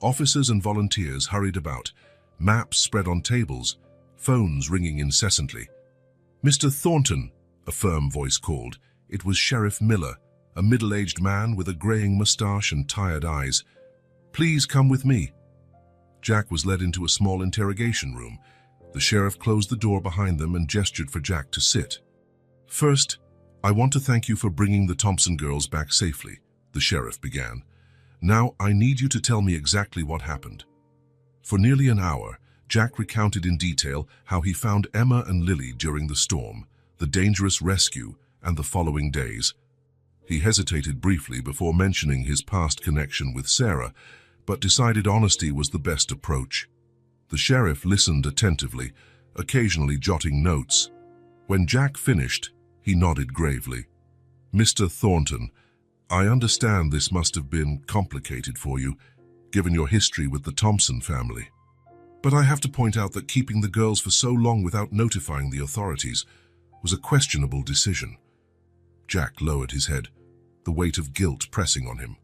Officers and volunteers hurried about, maps spread on tables, phones ringing incessantly. Mr. Thornton, a firm voice called. It was Sheriff Miller, a middle-aged man with a graying mustache and tired eyes. Please come with me. Jack was led into a small interrogation room. The sheriff closed the door behind them and gestured for Jack to sit. First, I want to thank you for bringing the Thompson girls back safely, the sheriff began. Now I need you to tell me exactly what happened. For nearly an hour, Jack recounted in detail how he found Emma and Lily during the storm, the dangerous rescue, and the following days. He hesitated briefly before mentioning his past connection with Sarah, but decided honesty was the best approach. The sheriff listened attentively, occasionally jotting notes. When Jack finished, he nodded gravely. Mr. Thornton, I understand this must have been complicated for you, given your history with the Thompson family. But I have to point out that keeping the girls for so long without notifying the authorities was a questionable decision. Jack lowered his head, the weight of guilt pressing on him.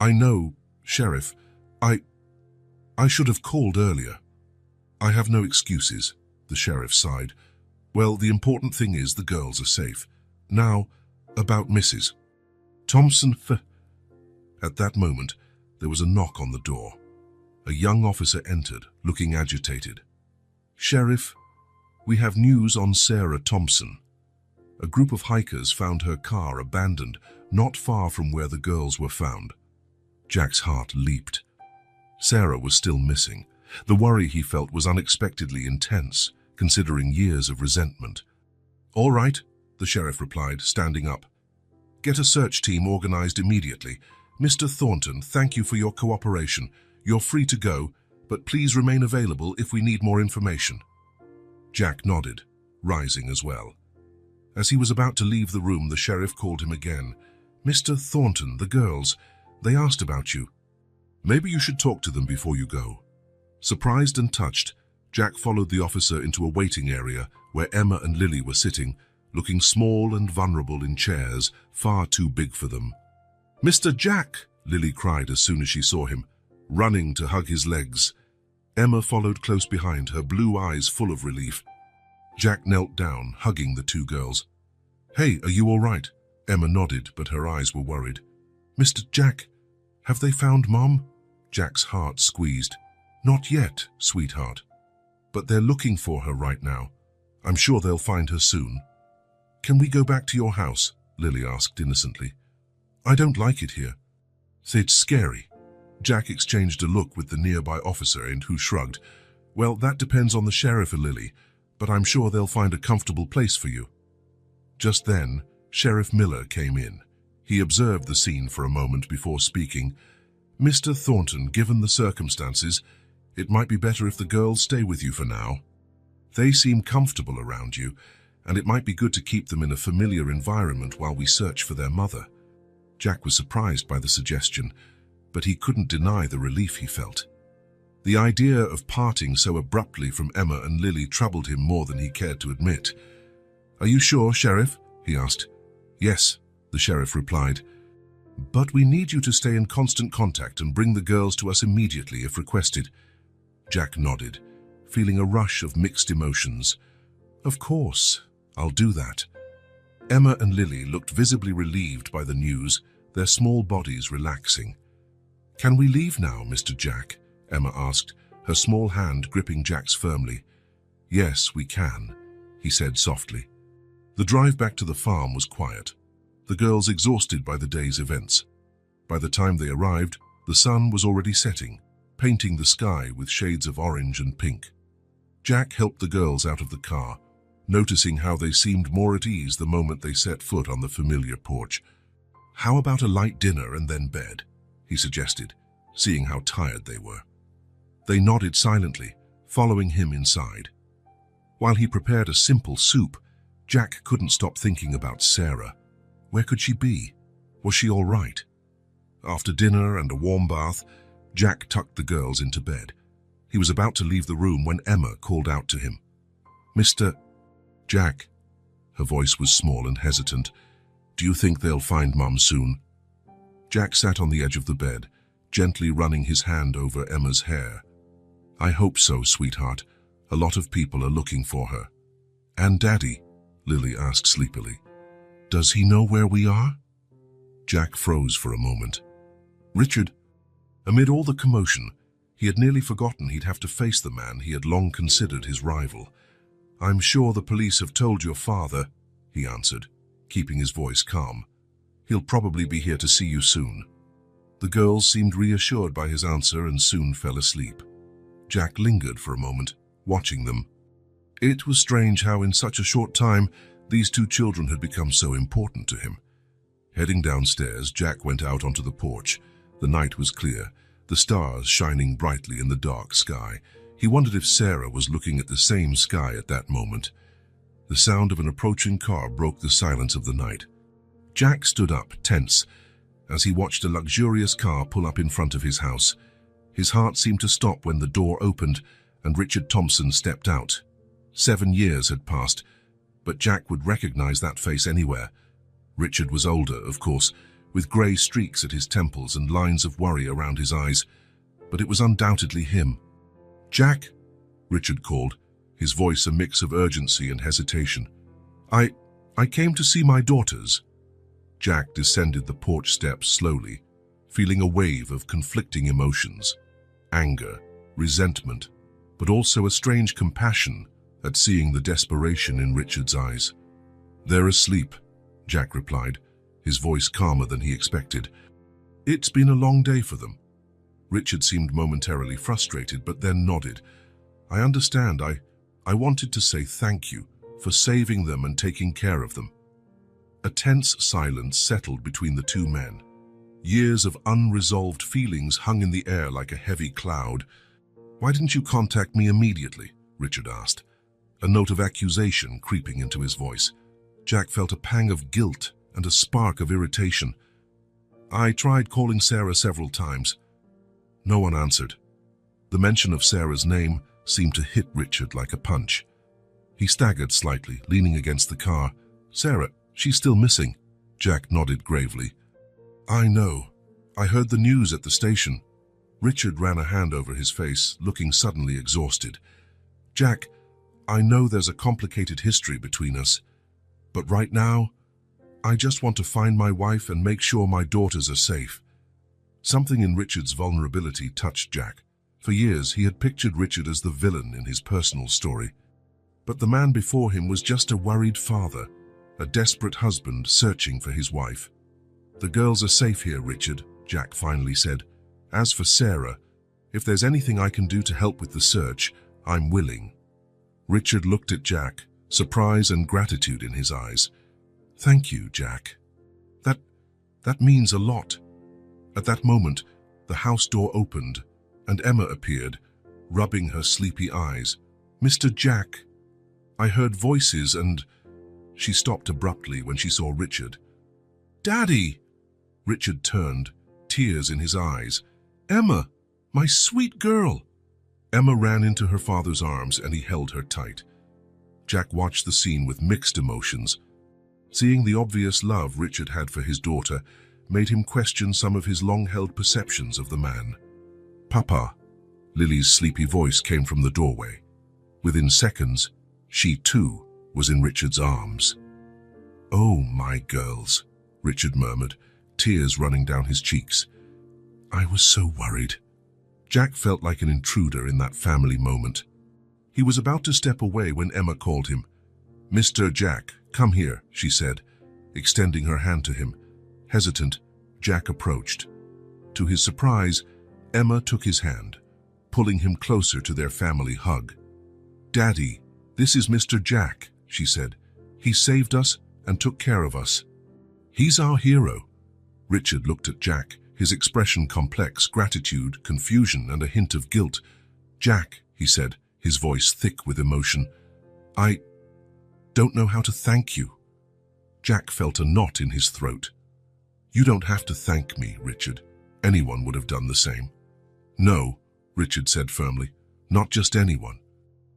I know, Sheriff, I should have called earlier. I have no excuses, the sheriff sighed. Well, the important thing is the girls are safe. Now, about Mrs. Thompson. At that moment, there was a knock on the door. A young officer entered, looking agitated. Sheriff, we have news on Sarah Thompson. A group of hikers found her car abandoned, not far from where the girls were found. Jack's heart leaped. Sarah was still missing. The worry he felt was unexpectedly intense, considering years of resentment. All right, the sheriff replied, standing up. Get a search team organized immediately. Mr. Thornton, thank you for your cooperation. You're free to go, but please remain available if we need more information. Jack nodded, rising as well. As he was about to leave the room, the sheriff called him again. Mr. Thornton, the girls, they asked about you. Maybe you should talk to them before you go. Surprised and touched, Jack followed the officer into a waiting area where Emma and Lily were sitting, looking small and vulnerable in chairs, far too big for them. Mr. Jack, Lily cried as soon as she saw him, running to hug his legs. Emma followed close behind, her blue eyes full of relief. Jack knelt down, hugging the two girls. Hey, are you all right? Emma nodded, but her eyes were worried. Mr. Jack, have they found Mom? Jack's heart squeezed. Not yet, sweetheart. But they're looking for her right now. I'm sure they'll find her soon. Can we go back to your house? Lily asked innocently. I don't like it here. It's scary. Jack exchanged a look with the nearby officer and who shrugged. Well, that depends on the sheriff, Lily, but I'm sure they'll find a comfortable place for you. Just then, Sheriff Miller came in. He observed the scene for a moment before speaking. Mr. Thornton, given the circumstances, it might be better if the girls stay with you for now. They seem comfortable around you, and it might be good to keep them in a familiar environment while we search for their mother. Jack was surprised by the suggestion, but he couldn't deny the relief he felt. The idea of parting so abruptly from Emma and Lily troubled him more than he cared to admit. Are you sure, Sheriff? he asked. Yes, the sheriff replied. But we need you to stay in constant contact and bring the girls to us immediately if requested. Jack nodded, feeling a rush of mixed emotions. Of course, I'll do that. Emma and Lily looked visibly relieved by the news, their small bodies relaxing. Can we leave now, Mr. Jack? Emma asked, her small hand gripping Jack's firmly. Yes, we can, he said softly. The drive back to the farm was quiet, the girls exhausted by the day's events. By the time they arrived, the sun was already setting, painting the sky with shades of orange and pink. Jack helped the girls out of the car, noticing how they seemed more at ease the moment they set foot on the familiar porch. How about a light dinner and then bed? He suggested, seeing how tired they were. They nodded silently, following him inside. While he prepared a simple soup, Jack couldn't stop thinking about Sarah. Where could she be? Was she all right? After dinner and a warm bath, Jack tucked the girls into bed. He was about to leave the room when Emma called out to him. Mr. Jack. Her voice was small and hesitant. Do you think they'll find Mum soon? Jack sat on the edge of the bed, gently running his hand over Emma's hair. I hope so, sweetheart. A lot of people are looking for her. And Daddy? Lily asked sleepily. Does he know where we are? Jack froze for a moment. Richard, amid all the commotion, he had nearly forgotten he'd have to face the man he had long considered his rival. I'm sure the police have told your father, he answered, keeping his voice calm. He'll probably be here to see you soon. The girls seemed reassured by his answer and soon fell asleep. Jack lingered for a moment, watching them. It was strange how in such a short time these two children had become so important to him. Heading downstairs, Jack went out onto the porch. The night was clear, the stars shining brightly in the dark sky. He wondered if Sarah was looking at the same sky at that moment. The sound of an approaching car broke the silence of the night. Jack stood up, tense, as he watched a luxurious car pull up in front of his house. His heart seemed to stop when the door opened and Richard Thompson stepped out. 7 years had passed, but Jack would recognize that face anywhere. Richard was older, of course, with grey streaks at his temples and lines of worry around his eyes, but it was undoubtedly him. Jack, Richard called, his voice a mix of urgency and hesitation. I came to see my daughters. Jack descended the porch steps slowly, feeling a wave of conflicting emotions. Anger, resentment, but also a strange compassion at seeing the desperation in Richard's eyes. They're asleep, Jack replied, his voice calmer than he expected. It's been a long day for them. Richard seemed momentarily frustrated, but then nodded. I understand. I wanted to say thank you for saving them and taking care of them. A tense silence settled between the two men. Years of unresolved feelings hung in the air like a heavy cloud. Why didn't you contact me immediately? Richard asked, a note of accusation creeping into his voice. Jack felt a pang of guilt and a spark of irritation. I tried calling Sarah several times. No one answered. The mention of Sarah's name seemed to hit Richard like a punch. He staggered slightly, leaning against the car. Sarah, she's still missing. Jack nodded gravely. I know. I heard the news at the station. Richard ran a hand over his face, looking suddenly exhausted. Jack, I know there's a complicated history between us, but right now, I just want to find my wife and make sure my daughters are safe. Something in Richard's vulnerability touched Jack. For years, he had pictured Richard as the villain in his personal story. But the man before him was just a worried father, a desperate husband searching for his wife. The girls are safe here, Richard, Jack finally said. As for Sarah, if there's anything I can do to help with the search, I'm willing. Richard looked at Jack, surprise and gratitude in his eyes. Thank you, Jack. That means a lot. At that moment, the house door opened, and Emma appeared, rubbing her sleepy eyes. Mr. Jack. I heard voices and... She stopped abruptly when she saw Richard. Daddy! Richard turned, tears in his eyes. Emma, my sweet girl! Emma ran into her father's arms and he held her tight. Jack watched the scene with mixed emotions. Seeing the obvious love Richard had for his daughter made him question some of his long-held perceptions of the man. "Papa," Lily's sleepy voice came from the doorway. Within seconds, she too was in Richard's arms. "Oh, my girls," Richard murmured, tears running down his cheeks. "I was so worried." Jack felt like an intruder in that family moment. He was about to step away when Emma called him. "Mr. Jack, come here," she said, extending her hand to him. Hesitant, Jack approached. To his surprise, Emma took his hand, pulling him closer to their family hug. "Daddy, this is Mr. Jack," she said. "He saved us and took care of us. He's our hero." Richard looked at Jack, his expression complex, gratitude, confusion, and a hint of guilt. "Jack," he said, his voice thick with emotion, "I don't know how to thank you." Jack felt a knot in his throat. "You don't have to thank me, Richard. Anyone would have done the same." "No," Richard said firmly, "not just anyone.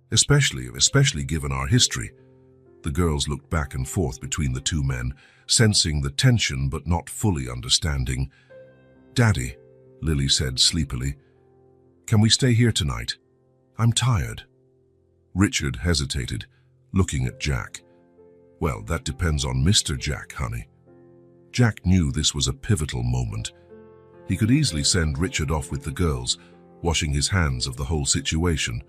Especially given our history." The girls looked back and forth between the two men, sensing the tension but not fully understanding. "Daddy," Lily said sleepily, "can we stay here tonight? I'm tired." Richard hesitated, looking at Jack. "Well, that depends on Mr. Jack, honey." Jack knew this was a pivotal moment. He could easily send Richard off with the girls, washing his hands of the whole situation.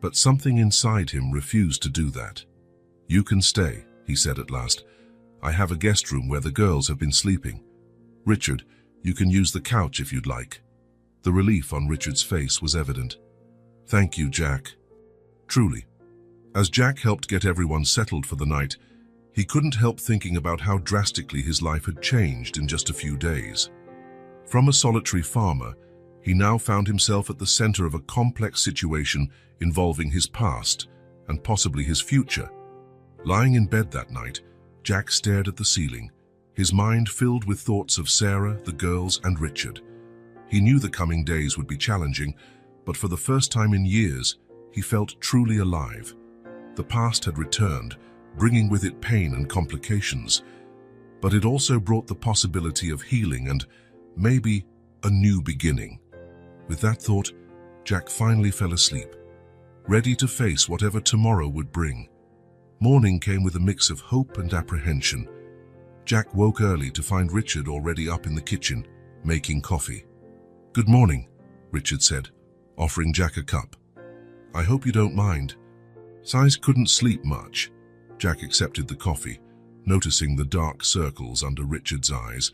But something inside him refused to do that. "You can stay," he said at last. "I have a guest room where the girls have been sleeping. Richard, you can use the couch if you'd like." The relief on Richard's face was evident. "Thank you, Jack." Truly. As Jack helped get everyone settled for the night, he couldn't help thinking about how drastically his life had changed in just a few days. From a solitary farmer, he now found himself at the center of a complex situation involving his past and possibly his future. Lying in bed that night, Jack stared at the ceiling, his mind filled with thoughts of Sarah, the girls, and Richard. He knew the coming days would be challenging, but for the first time in years, he felt truly alive. The past had returned, bringing with it pain and complications, but it also brought the possibility of healing and, maybe, a new beginning. With that thought, Jack finally fell asleep, ready to face whatever tomorrow would bring. Morning came with a mix of hope and apprehension. Jack woke early to find Richard already up in the kitchen, making coffee. "Good morning," Richard said, offering Jack a cup. "I hope you don't mind." Size couldn't sleep much. Jack accepted the coffee, noticing the dark circles under Richard's eyes.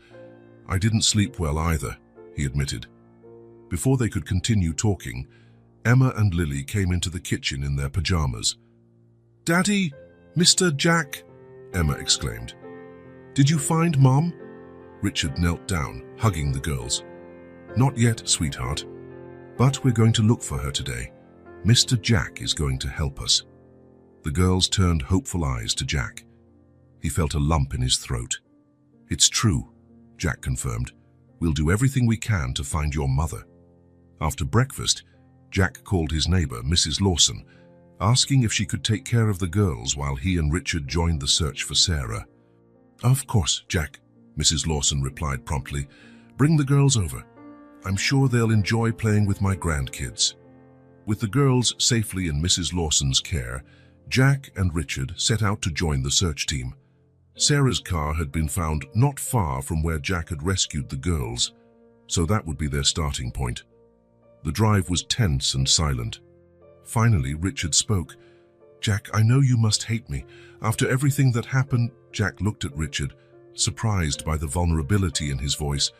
"I didn't sleep well either," he admitted. Before they could continue talking, Emma and Lily came into the kitchen in their pajamas. "Daddy, Mr. Jack," Emma exclaimed. "Did you find Mom?" Richard knelt down, hugging the girls. "Not yet, sweetheart. But we're going to look for her today. Mr. Jack is going to help us." The girls turned hopeful eyes to Jack. He felt a lump in his throat. "It's true," Jack confirmed. "We'll do everything we can to find your mother." After breakfast, Jack called his neighbor, Mrs. Lawson, asking if she could take care of the girls while he and Richard joined the search for Sarah. "Of course, Jack," Mrs. Lawson replied promptly. "Bring the girls over. I'm sure they'll enjoy playing with my grandkids." With the girls safely in Mrs. Lawson's care, Jack and Richard set out to join the search team. Sarah's car had been found not far from where Jack had rescued the girls, so that would be their starting point. The drive was tense and silent. Finally, Richard spoke. "Jack, I know you must hate me. After everything that happened," Jack looked at Richard, surprised by the vulnerability in his voice.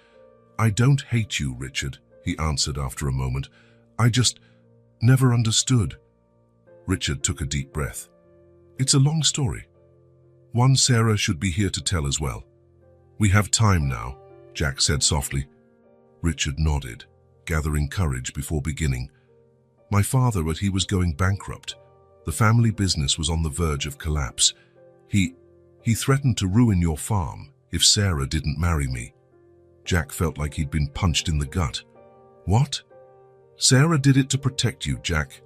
"I don't hate you, Richard," he answered after a moment. "I just never understood." Richard took a deep breath. "It's a long story. One Sarah should be here to tell as well." "We have time now," Jack said softly. Richard nodded, gathering courage before beginning. "My father, but he was going bankrupt. The family business was on the verge of collapse. He threatened to ruin your farm if Sarah didn't marry me." Jack felt like he'd been punched in the gut. "What?" "Sarah did it to protect you, Jack,"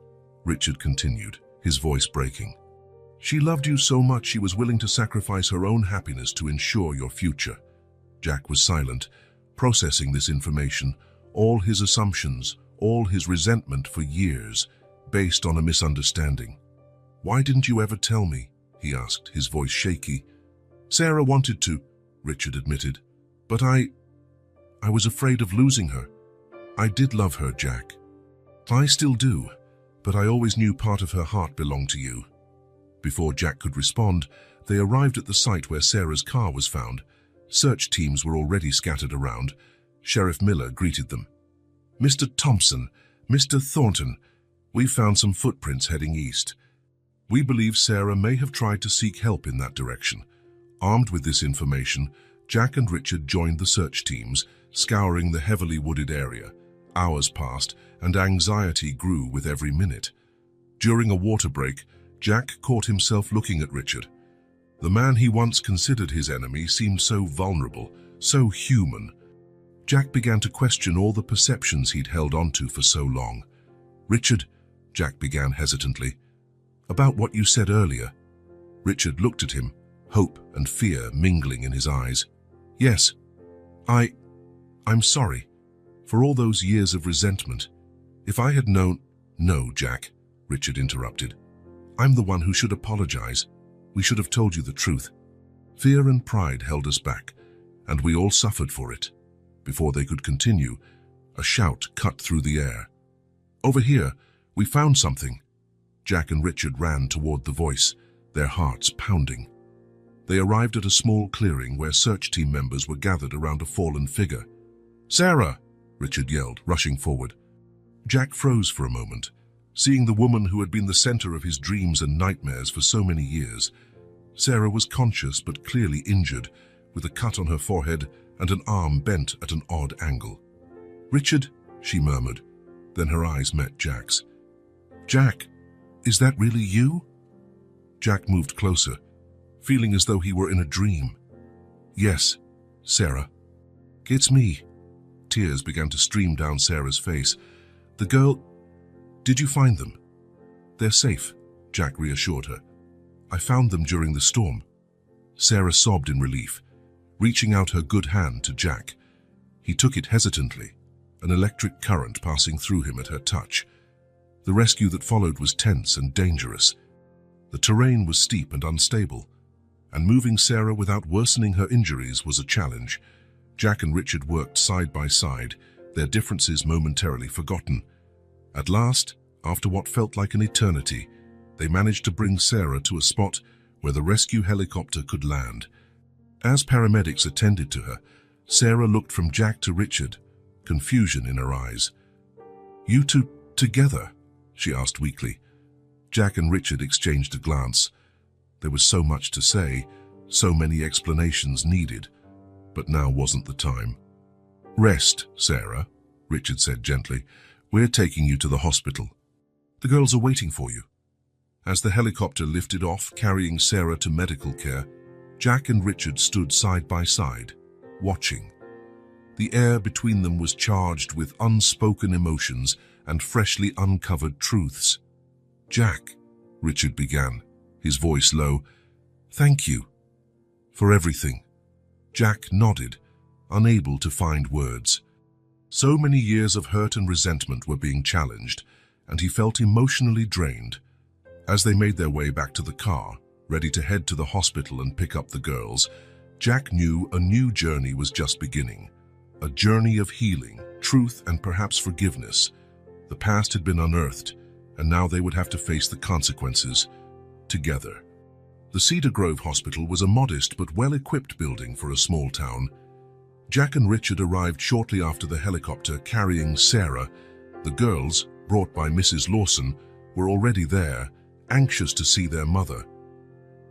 Richard continued, his voice breaking. She loved you so much she was willing to sacrifice her own happiness to ensure your future. Jack was silent, processing this information, all his assumptions, all his resentment for years, based on a misunderstanding. "Why didn't you ever tell me?" he asked, his voice shaky. "Sarah wanted to," Richard admitted. "But I was afraid of losing her. I did love her, Jack. I still do, but I always knew part of her heart belonged to you." Before Jack could respond, they arrived at the site where Sarah's car was found. Search teams were already scattered around. Sheriff Miller greeted them. "Mr. Thompson, Mr. Thornton, we found some footprints heading east. We believe Sarah may have tried to seek help in that direction." Armed with this information, Jack and Richard joined the search teams, scouring the heavily wooded area. Hours passed, and anxiety grew with every minute. During a water break, Jack caught himself looking at Richard. The man he once considered his enemy seemed so vulnerable, so human. Jack began to question all the perceptions he'd held onto for so long. "Richard," Jack began hesitantly, "about what you said earlier." Richard looked at him, hope and fear mingling in his eyes. "Yes, I'm sorry for all those years of resentment. If I had known—" "No, Jack," Richard interrupted. "I'm the one who should apologize. We should have told you the truth. Fear and pride held us back, and we all suffered for it." Before they could continue, a shout cut through the air. "Over here, we found something." Jack and Richard ran toward the voice, their hearts pounding. They arrived at a small clearing where search team members were gathered around a fallen figure. "Sarah!" Richard yelled, rushing forward. Jack froze for a moment, seeing the woman who had been the center of his dreams and nightmares for so many years. Sarah was conscious but clearly injured, with a cut on her forehead and an arm bent at an odd angle. "Richard," she murmured. Then her eyes met Jack's. "Jack, is that really you?" Jack moved closer, feeling as though he were in a dream. "Yes, Sarah. It's me." Tears began to stream down Sarah's face. "The girl... Did you find them?" "They're safe," Jack reassured her. "I found them during the storm." Sarah sobbed in relief, reaching out her good hand to Jack. He took it hesitantly, an electric current passing through him at her touch. The rescue that followed was tense and dangerous. The terrain was steep and unstable, and moving Sarah without worsening her injuries was a challenge. Jack and Richard worked side by side, their differences momentarily forgotten. At last, after what felt like an eternity, they managed to bring Sarah to a spot where the rescue helicopter could land. As paramedics attended to her, Sarah looked from Jack to Richard, confusion in her eyes. "You two together?" she asked weakly. Jack and Richard exchanged a glance. There was so much to say, so many explanations needed, but now wasn't the time. "Rest, Sarah," Richard said gently. "We're taking you to the hospital. The girls are waiting for you." As the helicopter lifted off, carrying Sarah to medical care, Jack and Richard stood side by side, watching. The air between them was charged with unspoken emotions and freshly uncovered truths. "Jack," Richard began, his voice low, "thank you for everything." Jack nodded, unable to find words. So many years of hurt and resentment were being challenged, and he felt emotionally drained. As they made their way back to the car, ready to head to the hospital and pick up the girls, Jack knew a new journey was just beginning. A journey of healing, truth, and perhaps forgiveness. The past had been unearthed, and now they would have to face the consequences together. The Cedar Grove Hospital was a modest but well-equipped building for a small town. Jack and Richard arrived shortly after the helicopter carrying Sarah. The girls, brought by Mrs. Lawson, were already there, anxious to see their mother.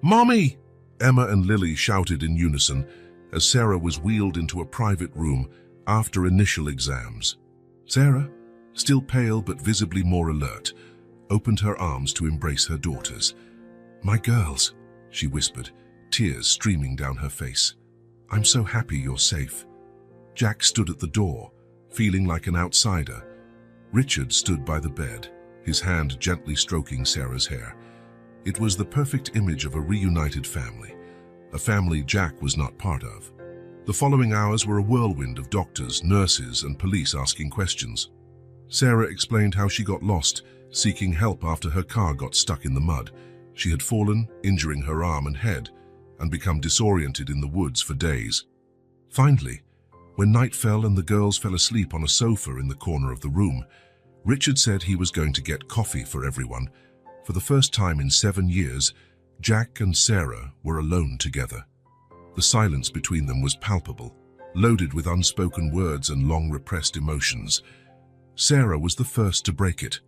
"Mommy!" Emma and Lily shouted in unison as Sarah was wheeled into a private room after initial exams. Sarah, still pale but visibly more alert, opened her arms to embrace her daughters. "My girls," she whispered, tears streaming down her face. "I'm so happy you're safe." Jack stood at the door, feeling like an outsider. Richard stood by the bed, his hand gently stroking Sarah's hair. It was the perfect image of a reunited family, a family Jack was not part of. The following hours were a whirlwind of doctors, nurses, and police asking questions. Sarah explained how she got lost, seeking help after her car got stuck in the mud. She had fallen, injuring her arm and head, and become disoriented in the woods for days. Finally, when night fell and the girls fell asleep on a sofa in the corner of the room, Richard said he was going to get coffee for everyone. For the first time in 7 years, Jack and Sarah were alone together. The silence between them was palpable, loaded with unspoken words and long-repressed emotions. Sarah was the first to break it.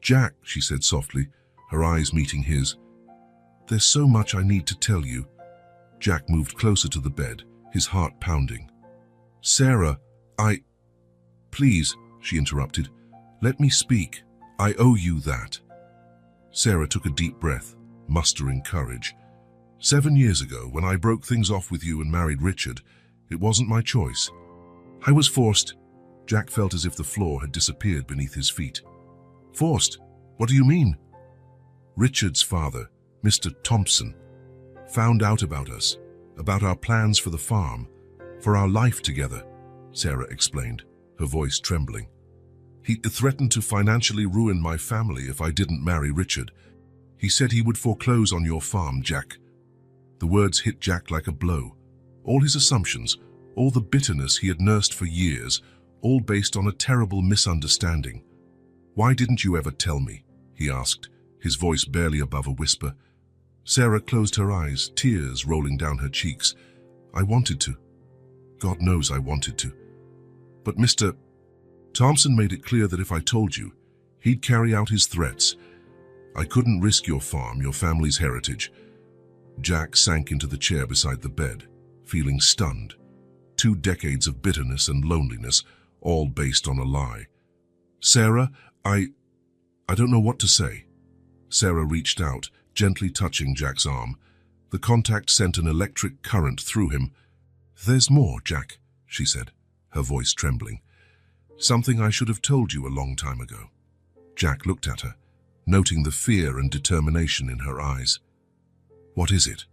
"Jack," she said softly, her eyes meeting his. "There's so much I need to tell you." Jack moved closer to the bed, his heart pounding. "Sarah, Please," she interrupted. "Let me speak. I owe you that." Sarah took a deep breath, mustering courage. 7 years ago, when I broke things off with you and married Richard, it wasn't my choice. I was forced." Jack felt as if the floor had disappeared beneath his feet. "Forced? What do you mean?" "Richard's father, Mr. Thompson, found out about us, about our plans for the farm, for our life together," Sarah explained, her voice trembling. "He threatened to financially ruin my family if I didn't marry Richard. He said he would foreclose on your farm, Jack." The words hit Jack like a blow. All his assumptions, all the bitterness he had nursed for years, all based on a terrible misunderstanding. "Why didn't you ever tell me?" he asked, his voice barely above a whisper. Sarah closed her eyes, tears rolling down her cheeks. "I wanted to. God knows I wanted to. But Mr. Thompson made it clear that if I told you, he'd carry out his threats. I couldn't risk your farm, your family's heritage." Jack sank into the chair beside the bed, feeling stunned. 2 decades of bitterness and loneliness, all based on a lie. "Sarah, I don't know what to say." Sarah reached out, gently touching Jack's arm. The contact sent an electric current through him. "There's more, Jack," she said, her voice trembling. "Something I should have told you a long time ago." Jack looked at her, noting the fear and determination in her eyes. "What is it?"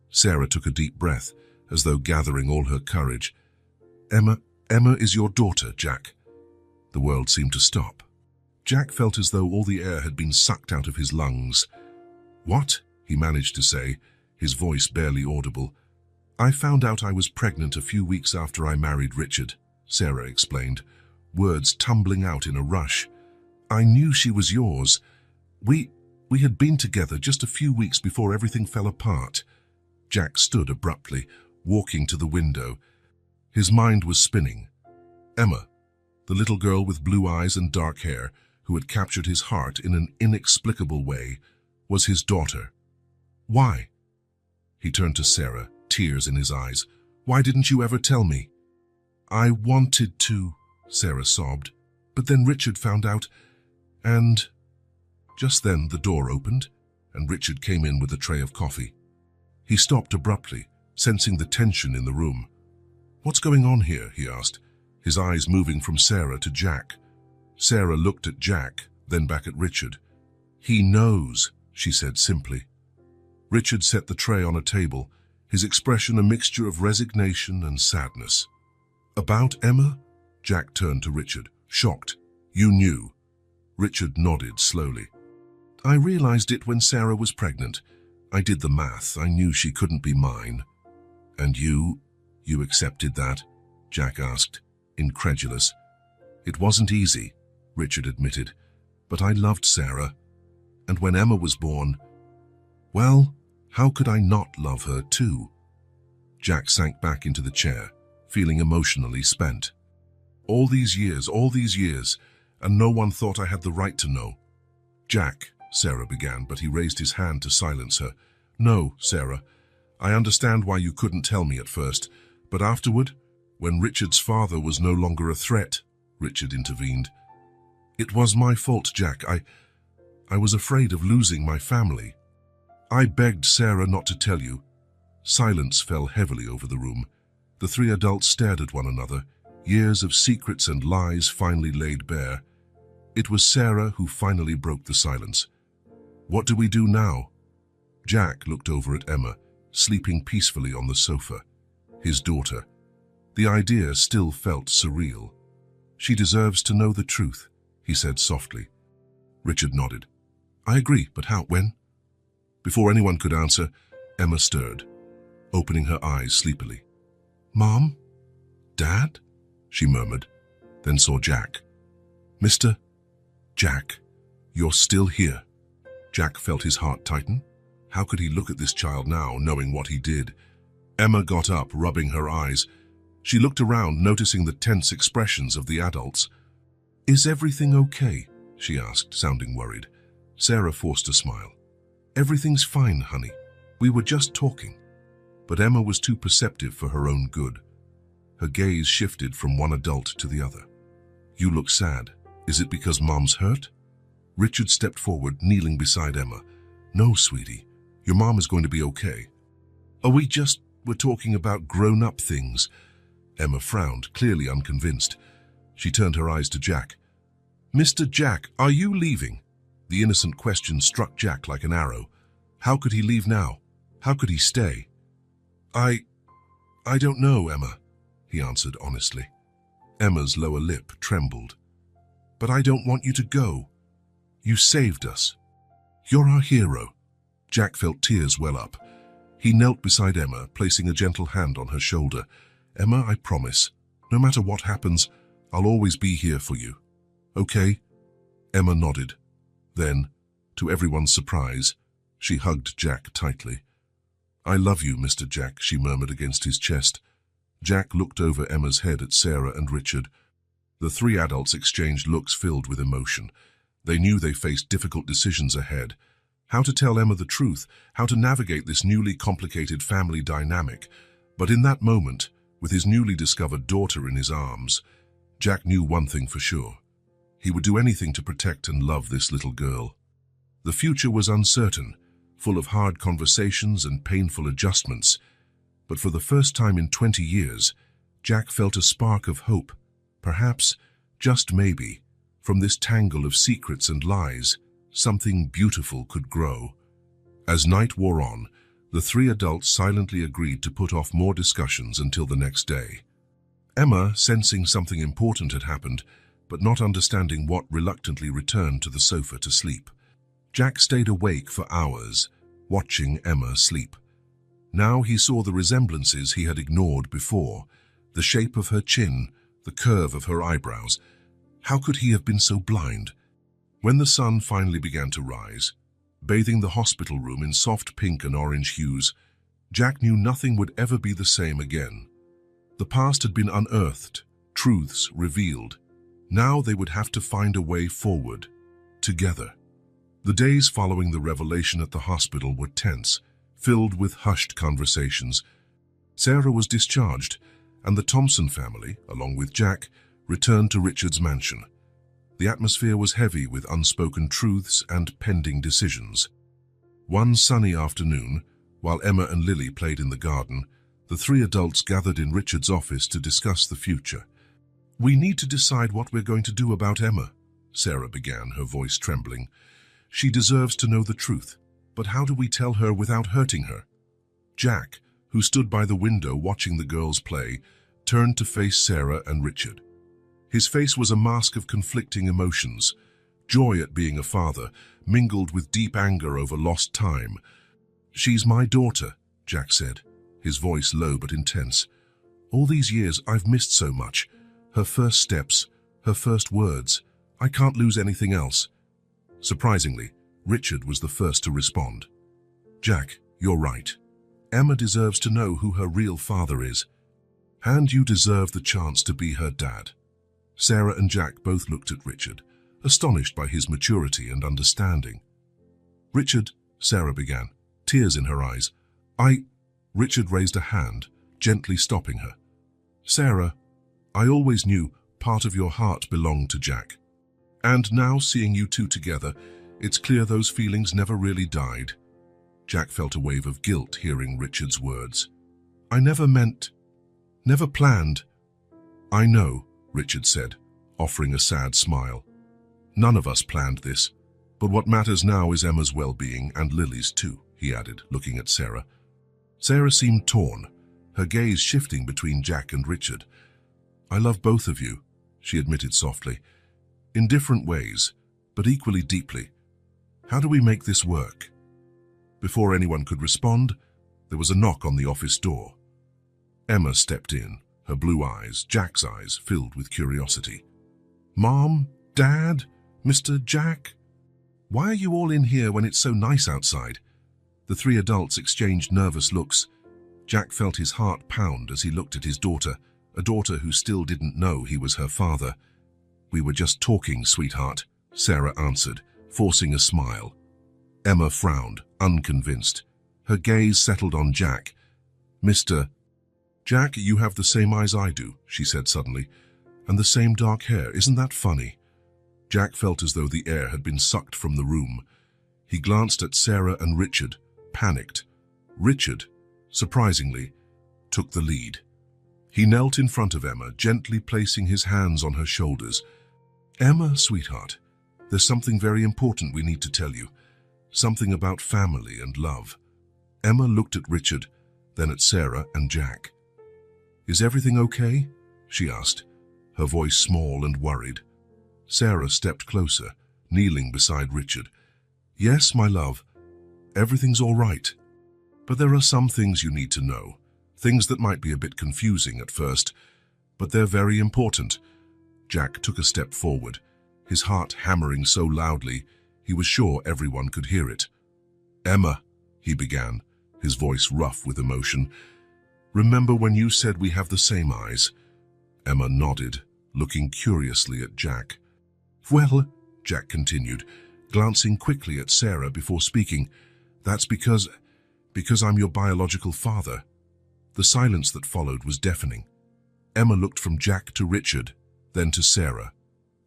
Sarah took a deep breath, as though gathering all her courage. Emma is your daughter, Jack." The world seemed to stop. Jack felt as though all the air had been sucked out of his lungs. "What?" he managed to say, his voice barely audible. "I found out I was pregnant a few weeks after I married Richard," Sarah explained, words tumbling out in a rush. "I knew she was yours. We had been together just a few weeks before everything fell apart." Jack stood abruptly, walking to the window. His mind was spinning. Emma, the little girl with blue eyes and dark hair, who had captured his heart in an inexplicable way, was his daughter. "Why?" He turned to Sarah, tears in his eyes. "Why didn't you ever tell me?" "I wanted to," Sarah sobbed. "But then Richard found out, and—" Just then the door opened, and Richard came in with a tray of coffee. He stopped abruptly, sensing the tension in the room. "What's going on here?" he asked, his eyes moving from Sarah to Jack. Sarah looked at Jack, then back at Richard. "He knows," she said simply. Richard set the tray on a table, his expression a mixture of resignation and sadness. "About Emma?" Jack turned to Richard, shocked. "You knew?" Richard nodded slowly. "I realized it when Sarah was pregnant. I did the math. I knew she couldn't be mine." "And you accepted that?" Jack asked, incredulous. "It wasn't easy," Richard admitted, "but I loved Sarah. And when Emma was born, well, how could I not love her too?" Jack sank back into the chair, feeling emotionally spent. All these years, and no one thought I had the right to know." "Jack," Sarah began, but he raised his hand to silence her. "No, Sarah, I understand why you couldn't tell me at first, but afterward, when Richard's father was no longer a threat," Richard intervened. "It was my fault, Jack. I was afraid of losing my family. I begged Sarah not to tell you." Silence fell heavily over the room. The 3 adults stared at one another, years of secrets and lies finally laid bare. It was Sarah who finally broke the silence. "What do we do now?" Jack looked over at Emma, sleeping peacefully on the sofa. His daughter. The idea still felt surreal. "She deserves to know the truth," he said softly. Richard nodded. "I agree, but how, when?" Before anyone could answer, Emma stirred, opening her eyes sleepily. "Mom? Dad?" she murmured, then saw Jack. "Mr. Jack, you're still here." Jack felt his heart tighten. How could he look at this child now, knowing what he did? Emma got up, rubbing her eyes. She looked around, noticing the tense expressions of the adults. "Is everything okay?" she asked, sounding worried. Sarah forced a smile. "Everything's fine, honey. We were just talking." But Emma was too perceptive for her own good. Her gaze shifted from one adult to the other. "You look sad. Is it because Mom's hurt?" Richard stepped forward, kneeling beside Emma. "No, sweetie. Your mom is going to be okay." "Oh, we're talking about grown-up things." Emma frowned, clearly unconvinced. She turned her eyes to Jack. "Mr. Jack, are you leaving?" The innocent question struck Jack like an arrow. How could he leave now? How could he stay? I don't know, Emma," he answered honestly. Emma's lower lip trembled. "But I don't want you to go. You saved us. You're our hero." Jack felt tears well up. He knelt beside Emma, placing a gentle hand on her shoulder. "Emma, I promise, no matter what happens, I'll always be here for you. Okay?" Emma nodded. Then, to everyone's surprise, she hugged Jack tightly. "I love you, Mr. Jack," she murmured against his chest. Jack looked over Emma's head at Sarah and Richard. The three adults exchanged looks filled with emotion. They knew they faced difficult decisions ahead. How to tell Emma the truth, how to navigate this newly complicated family dynamic. But in that moment, with his newly discovered daughter in his arms, Jack knew one thing for sure. He would do anything to protect and love this little girl. The future was uncertain, full of hard conversations and painful adjustments. But for the first time in 20 years, Jack felt a spark of hope. Perhaps, just maybe, from this tangle of secrets and lies, something beautiful could grow. As night wore on, the three adults silently agreed to put off more discussions until the next day. Emma, sensing something important had happened, but not understanding what, reluctantly returned to the sofa to sleep. Jack stayed awake for hours, watching Emma sleep. Now he saw the resemblances he had ignored before, the shape of her chin, the curve of her eyebrows. How could he have been so blind? When the sun finally began to rise, bathing the hospital room in soft pink and orange hues, Jack knew nothing would ever be the same again. The past had been unearthed, truths revealed. Now they would have to find a way forward, together. The days following the revelation at the hospital were tense, filled with hushed conversations. Sarah was discharged, and the Thompson family, along with Jack, returned to Richard's mansion. The atmosphere was heavy with unspoken truths and pending decisions. One sunny afternoon, while Emma and Lily played in the garden, the three adults gathered in Richard's office to discuss the future. "We need to decide what we're going to do about Emma," Sarah began, her voice trembling. "She deserves to know the truth, but how do we tell her without hurting her?" Jack, who stood by the window watching the girls play, turned to face Sarah and Richard. His face was a mask of conflicting emotions. Joy at being a father, mingled with deep anger over lost time. "She's my daughter," Jack said, his voice low but intense. "All these years I've missed so much. Her first steps, her first words. I can't lose anything else." Surprisingly, Richard was the first to respond. "Jack, you're right. Emma deserves to know who her real father is. And you deserve the chance to be her dad." Sarah and Jack both looked at Richard, astonished by his maturity and understanding. "Richard," Sarah began, tears in her eyes. Richard raised a hand, gently stopping her. "Sarah, I always knew part of your heart belonged to Jack. And now, seeing you two together, it's clear those feelings never really died." Jack felt a wave of guilt hearing Richard's words. "I never planned." "I know," Richard said, offering a sad smile. "None of us planned this, But what matters now is Emma's well-being and Lily's too, he added, looking at Sarah. Sarah seemed torn, her gaze shifting between Jack and Richard. I love both of you, she admitted softly. In different ways, but equally deeply. How do we make this work? Before anyone could respond, there was a knock on the office door. Emma stepped in, her blue eyes, Jack's eyes, filled with curiosity. Mom? Dad? Mr. Jack? Why are you all in here when it's so nice outside? The three adults exchanged nervous looks. Jack felt his heart pound as he looked at his daughter, a daughter who still didn't know he was her father. We were just talking, sweetheart, Sarah answered, forcing a smile. Emma frowned, unconvinced. Her gaze settled on Jack. Mr. Jack, you have the same eyes I do, she said suddenly, and the same dark hair. Isn't that funny? Jack felt as though the air had been sucked from the room. He glanced at Sarah and Richard, panicked. Richard, surprisingly, took the lead. He knelt in front of Emma, gently placing his hands on her shoulders. Emma, sweetheart, there's something very important we need to tell you. Something about family and love. Emma looked at Richard, then at Sarah and Jack. Is everything okay? She asked, her voice small and worried. Sarah stepped closer, kneeling beside Richard. Yes, my love, everything's all right. But there are some things you need to know, things that might be a bit confusing at first, but they're very important. Jack took a step forward, his heart hammering so loudly he was sure everyone could hear it. Emma, he began, his voice rough with emotion. Remember when you said we have the same eyes? Emma nodded, looking curiously at Jack. Well, Jack continued, glancing quickly at Sarah before speaking, that's because I'm your biological father. The silence that followed was deafening. Emma looked from Jack to Richard, then to Sarah,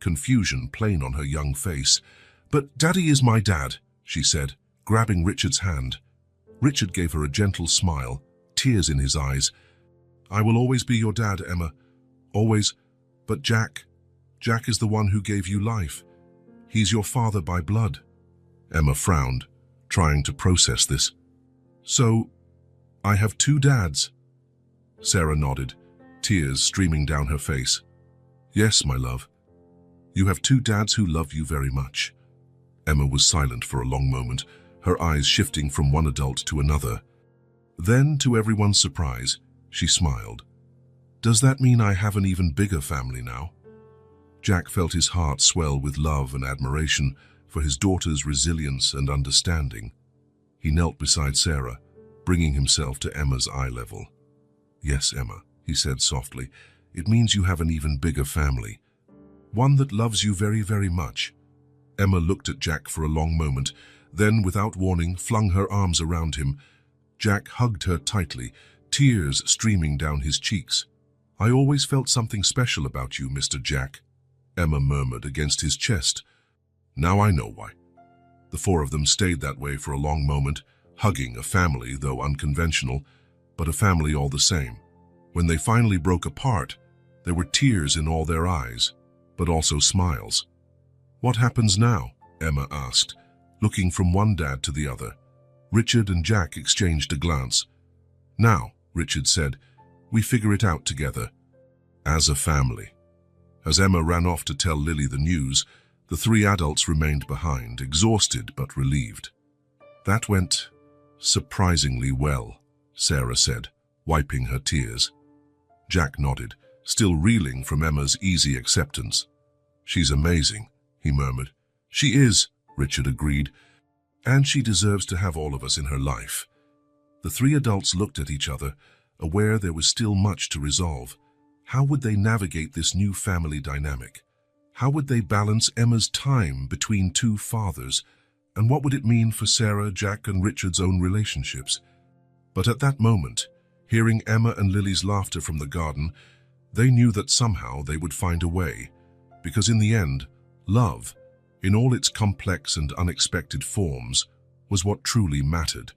confusion plain on her young face. But Daddy is my dad, she said, grabbing Richard's hand. Richard gave her a gentle smile, tears in his eyes. I will always be your dad, Emma. Always. But Jack is the one who gave you life. He's your father by blood. Emma frowned, trying to process this. So, I have two dads? Sarah nodded, tears streaming down her face. Yes, my love. You have two dads who love you very much. Emma was silent for a long moment, her eyes shifting from one adult to another. Then, to everyone's surprise, she smiled. Does that mean I have an even bigger family now? Jack felt his heart swell with love and admiration for his daughter's resilience and understanding. He knelt beside Sarah, bringing himself to Emma's eye level. Yes, Emma, he said softly, it means you have an even bigger family. One that loves you very, very much. Emma looked at Jack for a long moment, then, without warning, flung her arms around him. Jack hugged her tightly, tears streaming down his cheeks. I always felt something special about you, Mr. Jack, Emma murmured against his chest. Now I know why. The four of them stayed that way for a long moment, hugging a family, though unconventional, but a family all the same. When they finally broke apart, there were tears in all their eyes, but also smiles. What happens now? Emma asked, looking from one dad to the other. Richard and Jack exchanged a glance. Now, Richard said, we figure it out together. As a family. As Emma ran off to tell Lily the news, the three adults remained behind, exhausted but relieved. That went surprisingly well, Sarah said, wiping her tears. Jack nodded, still reeling from Emma's easy acceptance. She's amazing, he murmured. She is, Richard agreed, and she deserves to have all of us in her life. The three adults looked at each other, aware there was still much to resolve. How would they navigate this new family dynamic? How would they balance Emma's time between two fathers? And what would it mean for Sarah, Jack, and Richard's own relationships? But at that moment, hearing Emma and Lily's laughter from the garden, they knew that somehow they would find a way. Because in the end, love, in all its complex and unexpected forms, was what truly mattered.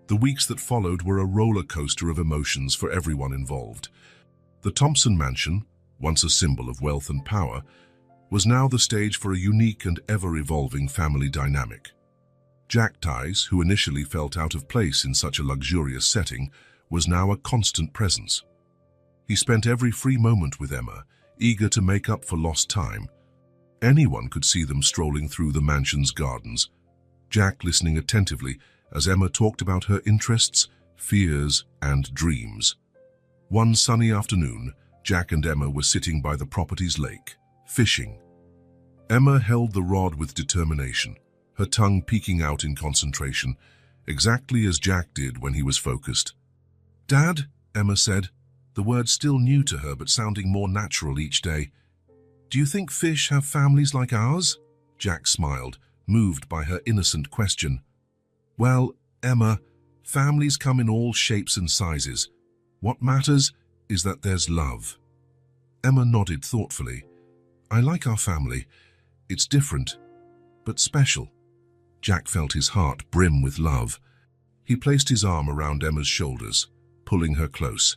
The weeks that followed were a roller coaster of emotions for everyone involved. The Thompson mansion, once a symbol of wealth and power, was now the stage for a unique and ever-evolving family dynamic. Jack Ties, who initially felt out of place in such a luxurious setting, was now a constant presence. He spent every free moment with Emma, eager to make up for lost time. Anyone could see them strolling through the mansion's gardens, Jack listening attentively as Emma talked about her interests, fears, and dreams. One sunny afternoon, Jack and Emma were sitting by the property's lake, fishing. Emma held the rod with determination, her tongue peeking out in concentration, exactly as Jack did when he was focused. "Dad," Emma said, the word still new to her but sounding more natural each day. "Do you think fish have families like ours?" Jack smiled, moved by her innocent question. "Well, Emma, families come in all shapes and sizes. What matters is that there's love." Emma nodded thoughtfully. "I like our family. It's different, but special." Jack felt his heart brim with love. He placed his arm around Emma's shoulders, pulling her close.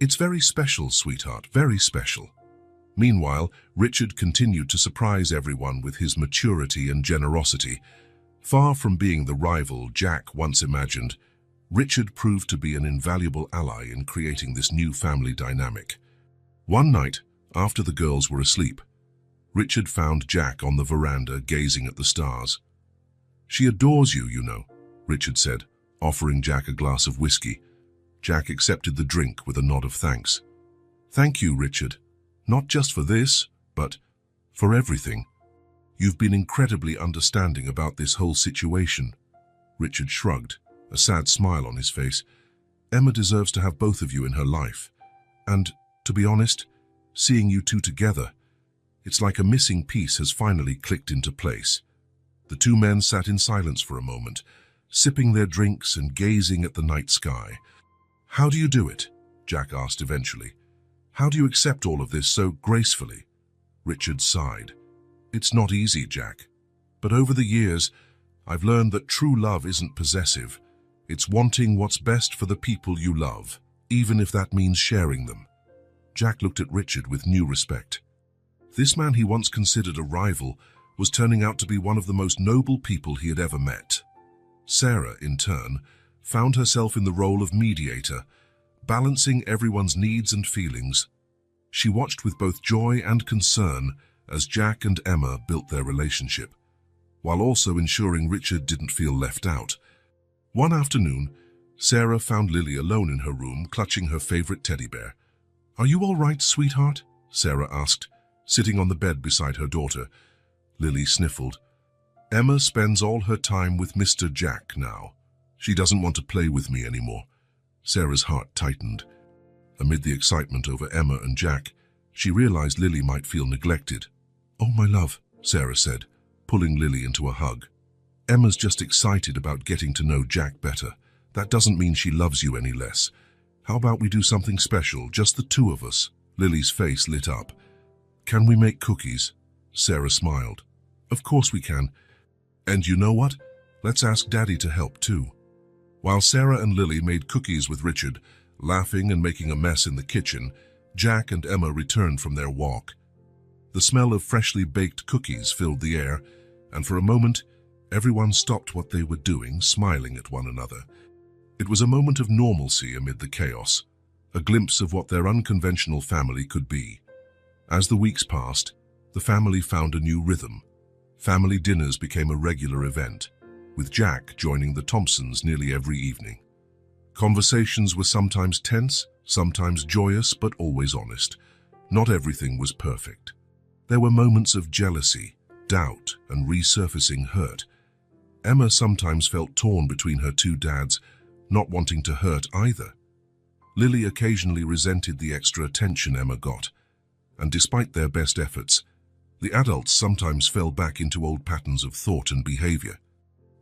"It's very special, sweetheart, very special." Meanwhile, Richard continued to surprise everyone with his maturity and generosity. Far from being the rival Jack once imagined, Richard proved to be an invaluable ally in creating this new family dynamic. One night, after the girls were asleep, Richard found Jack on the veranda gazing at the stars. "She adores you, you know," Richard said, offering Jack a glass of whiskey. Jack accepted the drink with a nod of thanks. "Thank you, Richard. Not just for this, but for everything. You've been incredibly understanding about this whole situation." Richard shrugged, a sad smile on his face. "Emma deserves to have both of you in her life. And, to be honest, seeing you two together, it's like a missing piece has finally clicked into place." The two men sat in silence for a moment, sipping their drinks and gazing at the night sky. "How do you do it?" Jack asked eventually. "How do you accept all of this so gracefully?" Richard sighed. "It's not easy, Jack. But over the years, I've learned that true love isn't possessive. It's wanting what's best for the people you love, even if that means sharing them." Jack looked at Richard with new respect. This man he once considered a rival was turning out to be one of the most noble people he had ever met. Sarah, in turn, found herself in the role of mediator, balancing everyone's needs and feelings. She watched with both joy and concern as Jack and Emma built their relationship, while also ensuring Richard didn't feel left out. One afternoon, Sarah found Lily alone in her room, clutching her favorite teddy bear. "Are you all right, sweetheart?" Sarah asked, sitting on the bed beside her daughter. Lily sniffled. "Emma spends all her time with Mr. Jack now. She doesn't want to play with me anymore." Sarah's heart tightened. Amid the excitement over Emma and Jack, she realized Lily might feel neglected. "Oh, my love," Sarah said, pulling Lily into a hug. "Emma's just excited about getting to know Jack better. That doesn't mean she loves you any less. How about we do something special, just the two of us?" Lily's face lit up. "Can we make cookies?" Sarah smiled. "Of course we can. And you know what? Let's ask Daddy to help too." While Sarah and Lily made cookies with Richard, laughing and making a mess in the kitchen, Jack and Emma returned from their walk. The smell of freshly baked cookies filled the air, and for a moment, everyone stopped what they were doing, smiling at one another. It was a moment of normalcy amid the chaos, a glimpse of what their unconventional family could be. As the weeks passed, the family found a new rhythm. Family dinners became a regular event, with Jack joining the Thompsons nearly every evening. Conversations were sometimes tense, sometimes joyous, but always honest. Not everything was perfect. There were moments of jealousy, doubt, and resurfacing hurt. Emma sometimes felt torn between her two dads, not wanting to hurt either. Lily occasionally resented the extra attention Emma got, and despite their best efforts, the adults sometimes fell back into old patterns of thought and behavior.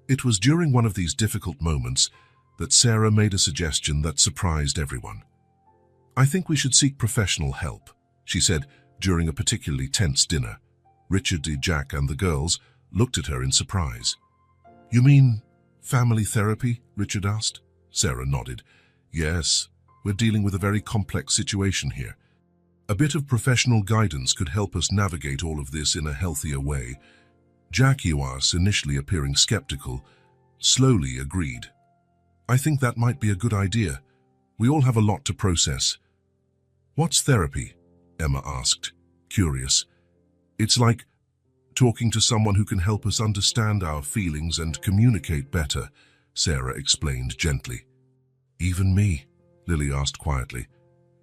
It was during one of these difficult moments that Sarah made a suggestion that surprised everyone. "I think we should seek professional help," she said during a particularly tense dinner. Richard, Jack, and the girls looked at her in surprise. "You mean family therapy?" Richard asked. Sarah nodded. "Yes, we're dealing with a very complex situation here. A bit of professional guidance could help us navigate all of this in a healthier way. Jack Ewars, initially appearing skeptical, slowly agreed. I think that might be a good idea. We all have a lot to process. What's therapy? Emma asked, curious. It's like talking to someone who can help us understand our feelings and communicate better, Sarah explained gently. Even me? Lily asked quietly.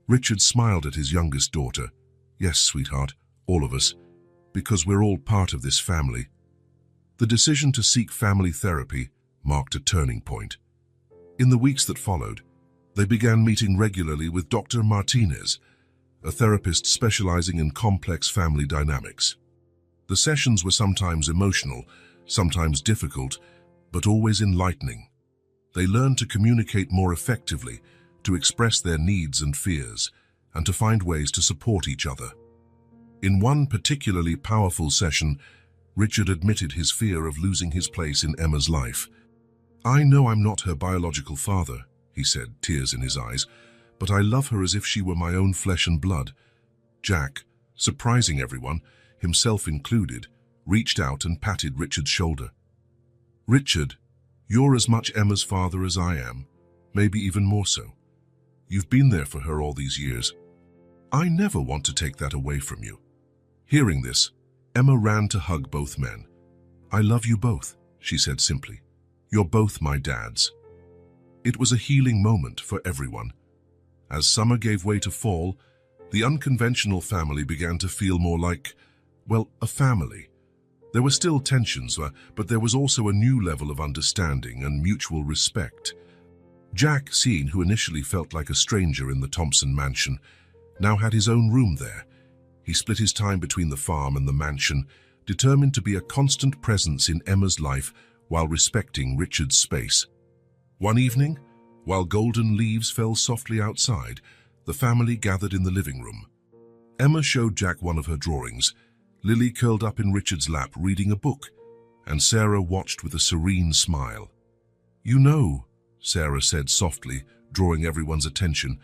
Richard smiled at his youngest daughter. Yes, sweetheart, all of us, because we're all part of this family. The decision to seek family therapy marked a turning point. In the weeks that followed, they began meeting regularly with Dr. Martinez, a therapist specializing in complex family dynamics. The sessions were sometimes emotional, sometimes difficult, but always enlightening. They learned to communicate more effectively, to express their needs and fears, and to find ways to support each other. In one particularly powerful session, Richard admitted his fear of losing his place in Emma's life. I know I'm not her biological father, he said, tears in his eyes, but I love her as if she were my own flesh and blood. Jack, surprising everyone, himself included, reached out and patted Richard's shoulder. Richard, you're as much Emma's father as I am, maybe even more so. You've been there for her all these years. I never want to take that away from you. Hearing this, Emma ran to hug both men. I love you both, she said simply. You're both my dads. It was a healing moment for everyone. As summer gave way to fall, the unconventional family began to feel more like, well, a family. There were still tensions, but there was also a new level of understanding and mutual respect. Jack, who initially felt like a stranger in the Thompson mansion, now had his own room there. He split his time between the farm and the mansion, determined to be a constant presence in Emma's life while respecting Richard's space. One evening, while golden leaves fell softly outside, the family gathered in the living room. Emma showed Jack one of her drawings. Lily curled up in Richard's lap reading a book, and Sarah watched with a serene smile. You know, Sarah said softly, drawing everyone's attention,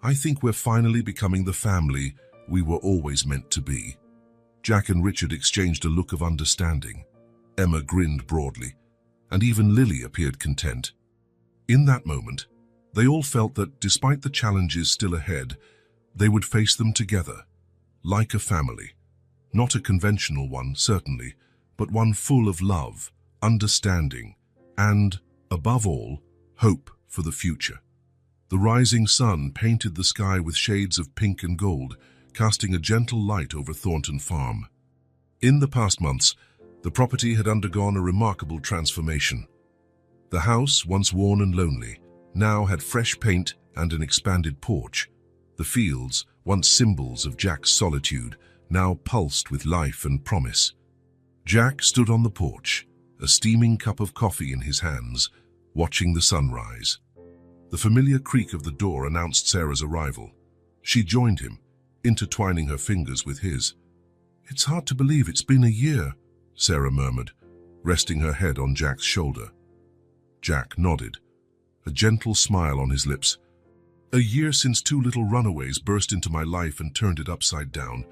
I think we're finally becoming the family we were always meant to be. Jack and Richard exchanged a look of understanding. Emma grinned broadly, and even Lily appeared content. In that moment, they all felt that despite the challenges still ahead, they would face them together, like a family. Not a conventional one, certainly, but one full of love, understanding, and, above all, hope for the future. The rising sun painted the sky with shades of pink and gold, casting a gentle light over Thornton Farm. In the past months, the property had undergone a remarkable transformation. The house, once worn and lonely, now had fresh paint and an expanded porch. The fields, once symbols of Jack's solitude, now pulsed with life and promise. Jack stood on the porch, a steaming cup of coffee in his hands, watching the sunrise. The familiar creak of the door announced Sarah's arrival. She joined him, intertwining her fingers with his. It's hard to believe it's been a year, Sarah murmured, resting her head on Jack's shoulder. Jack nodded, a gentle smile on his lips. A year since two little runaways burst into my life and turned it upside down.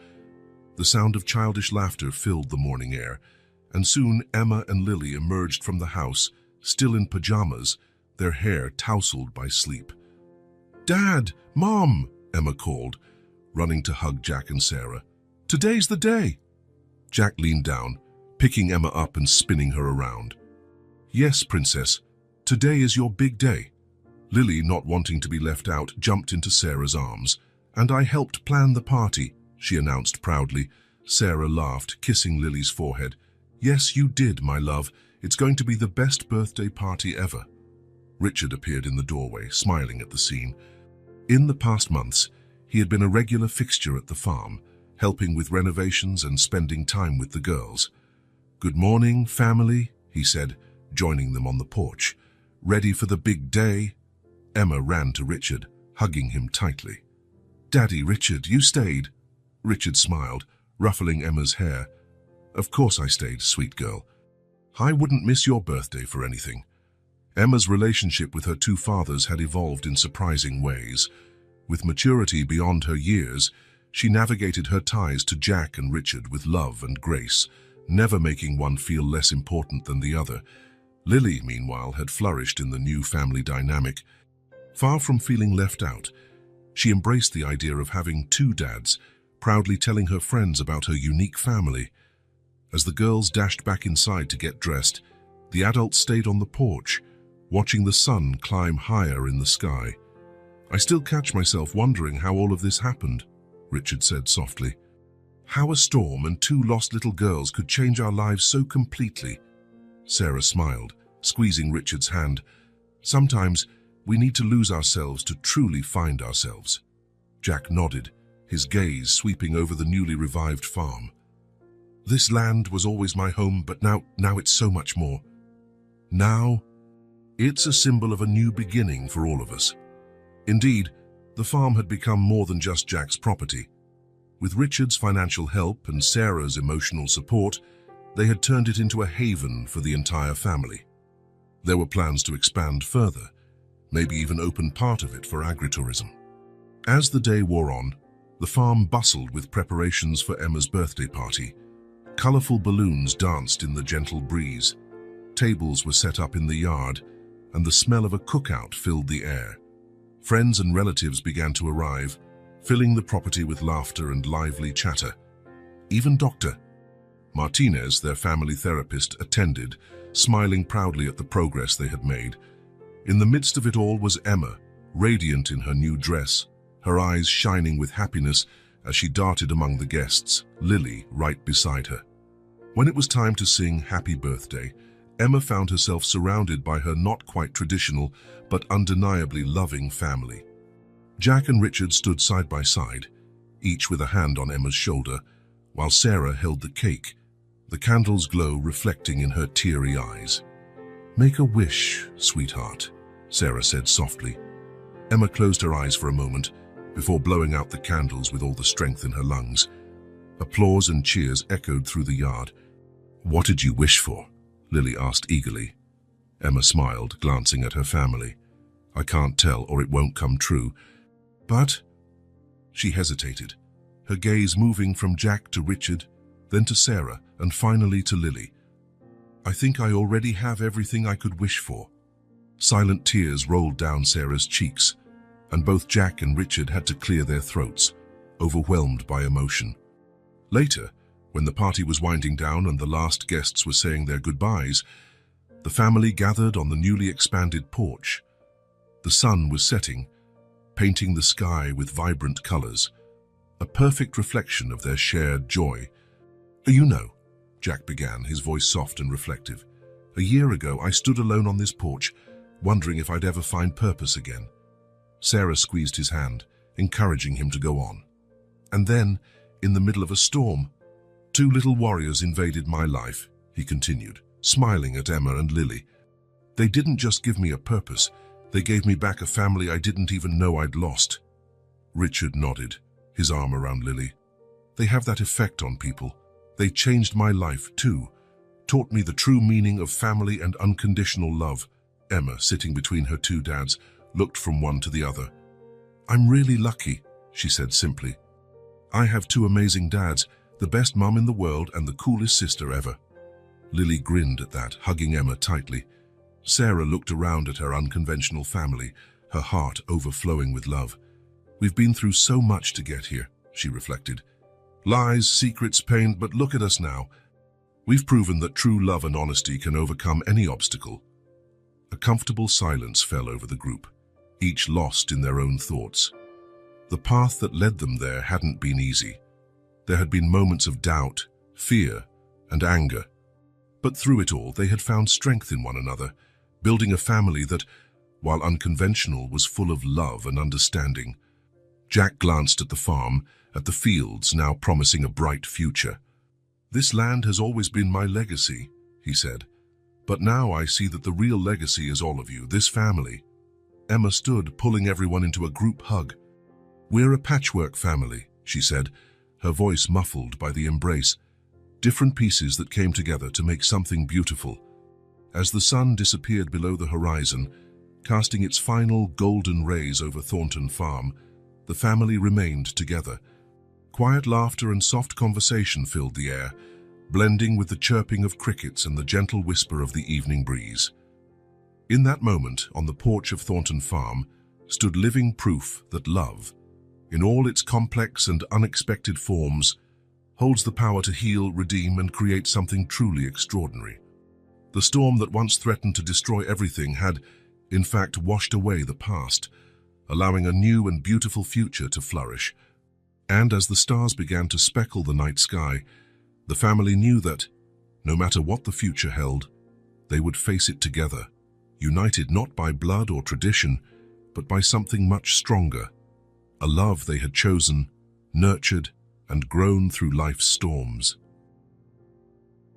The sound of childish laughter filled the morning air, and soon Emma and Lily emerged from the house, still in pajamas, their hair tousled by sleep. Dad! Mom! Emma called, running to hug Jack and Sarah. Today's the day! Jack leaned down, picking Emma up and spinning her around. Yes, Princess, today is your big day. Lily, not wanting to be left out, jumped into Sarah's arms. And I helped plan the party, she announced proudly. Sarah laughed, kissing Lily's forehead. Yes, you did, my love. It's going to be the best birthday party ever. Richard appeared in the doorway, smiling at the scene. In the past months, he had been a regular fixture at the farm, helping with renovations and spending time with the girls. Good morning, family, he said, joining them on the porch. Ready for the big day? Emma ran to Richard, hugging him tightly. Daddy, Richard, you stayed. Richard smiled, ruffling Emma's hair. Of course I stayed, sweet girl. I wouldn't miss your birthday for anything. Emma's relationship with her two fathers had evolved in surprising ways. With maturity beyond her years, She navigated her ties to Jack and Richard with love and grace, never making one feel less important than the other. Lily, meanwhile, had flourished in the new family dynamic. Far from feeling left out, she embraced the idea of having two dads, proudly telling her friends about her unique family. As the girls dashed back inside to get dressed, the adults stayed on the porch, watching the sun climb higher in the sky. "I still catch myself wondering how all of this happened," Richard said softly. "How a storm and two lost little girls could change our lives so completely." Sarah smiled, squeezing Richard's hand. "Sometimes we need to lose ourselves to truly find ourselves." Jack nodded, his gaze sweeping over the newly revived farm. "This land was always my home, but now it's so much more. Now, it's a symbol of a new beginning for all of us." Indeed, the farm had become more than just Jack's property. With Richard's financial help and Sarah's emotional support, they had turned it into a haven for the entire family. There were plans to expand further, maybe even open part of it for agritourism. As the day wore on, the farm bustled with preparations for Emma's birthday party. Colorful balloons danced in the gentle breeze. Tables were set up in the yard, and the smell of a cookout filled the air. Friends and relatives began to arrive, filling the property with laughter and lively chatter. Even Dr. Martinez, their family therapist, attended, smiling proudly at the progress they had made. In the midst of it all was Emma, radiant in her new dress, her eyes shining with happiness as she darted among the guests, Lily right beside her. When it was time to sing Happy Birthday, Emma found herself surrounded by her not quite traditional but undeniably loving family. Jack and Richard stood side by side, each with a hand on Emma's shoulder, while Sarah held the cake, the candle's glow reflecting in her teary eyes. "Make a wish, sweetheart," Sarah said softly. Emma closed her eyes for a moment before blowing out the candles with all the strength in her lungs. Applause and cheers echoed through the yard. "What did you wish for?" Lily asked eagerly. Emma smiled, glancing at her family. "I can't tell, or it won't come true. But—" She hesitated, her gaze moving from Jack to Richard, then to Sarah, and finally to Lily. "I think I already have everything I could wish for." Silent tears rolled down Sarah's cheeks, and both Jack and Richard had to clear their throats, overwhelmed by emotion. Later, when the party was winding down and the last guests were saying their goodbyes, the family gathered on the newly expanded porch. The sun was setting, painting the sky with vibrant colors, a perfect reflection of their shared joy. "You know," Jack began, his voice soft and reflective, "a year ago I stood alone on this porch, wondering if I'd ever find purpose again." Sarah squeezed his hand, encouraging him to go on. "And then, in the middle of a storm, two little warriors invaded my life," he continued, smiling at Emma and Lily. "They didn't just give me a purpose, they gave me back a family I didn't even know I'd lost." Richard nodded, his arm around Lily. "They have that effect on people. They changed my life too, taught me the true meaning of family and unconditional love." Emma, sitting between her two dads, looked from one to the other. "I'm really lucky," she said simply. "I have two amazing dads, the best mum in the world and the coolest sister ever." Lily grinned at that, hugging Emma tightly. Sarah looked around at her unconventional family, her heart overflowing with love. "We've been through so much to get here," she reflected. "Lies, secrets, pain, but look at us now. We've proven that true love and honesty can overcome any obstacle." A comfortable silence fell over the group, each lost in their own thoughts. The path that led them there hadn't been easy. There had been moments of doubt, fear, and anger. But through it all, they had found strength in one another, building a family that, while unconventional, was full of love and understanding. Jack glanced at the farm, at the fields now promising a bright future. "This land has always been my legacy," he said. "But now I see that the real legacy is all of you, this family." Emma stood, pulling everyone into a group hug. "We're a patchwork family," she said, her voice muffled by the embrace. "Different pieces that came together to make something beautiful." As the sun disappeared below the horizon, casting its final golden rays over Thornton Farm, the family remained together. Quiet laughter and soft conversation filled the air, blending with the chirping of crickets and the gentle whisper of the evening breeze. In that moment, on the porch of Thornton Farm, stood living proof that love, in all its complex and unexpected forms, holds the power to heal, redeem, and create something truly extraordinary. The storm that once threatened to destroy everything had, in fact, washed away the past, allowing a new and beautiful future to flourish. And as the stars began to speckle the night sky, the family knew that, no matter what the future held, they would face it together, united not by blood or tradition, but by something much stronger, a love they had chosen, nurtured, and grown through life's storms.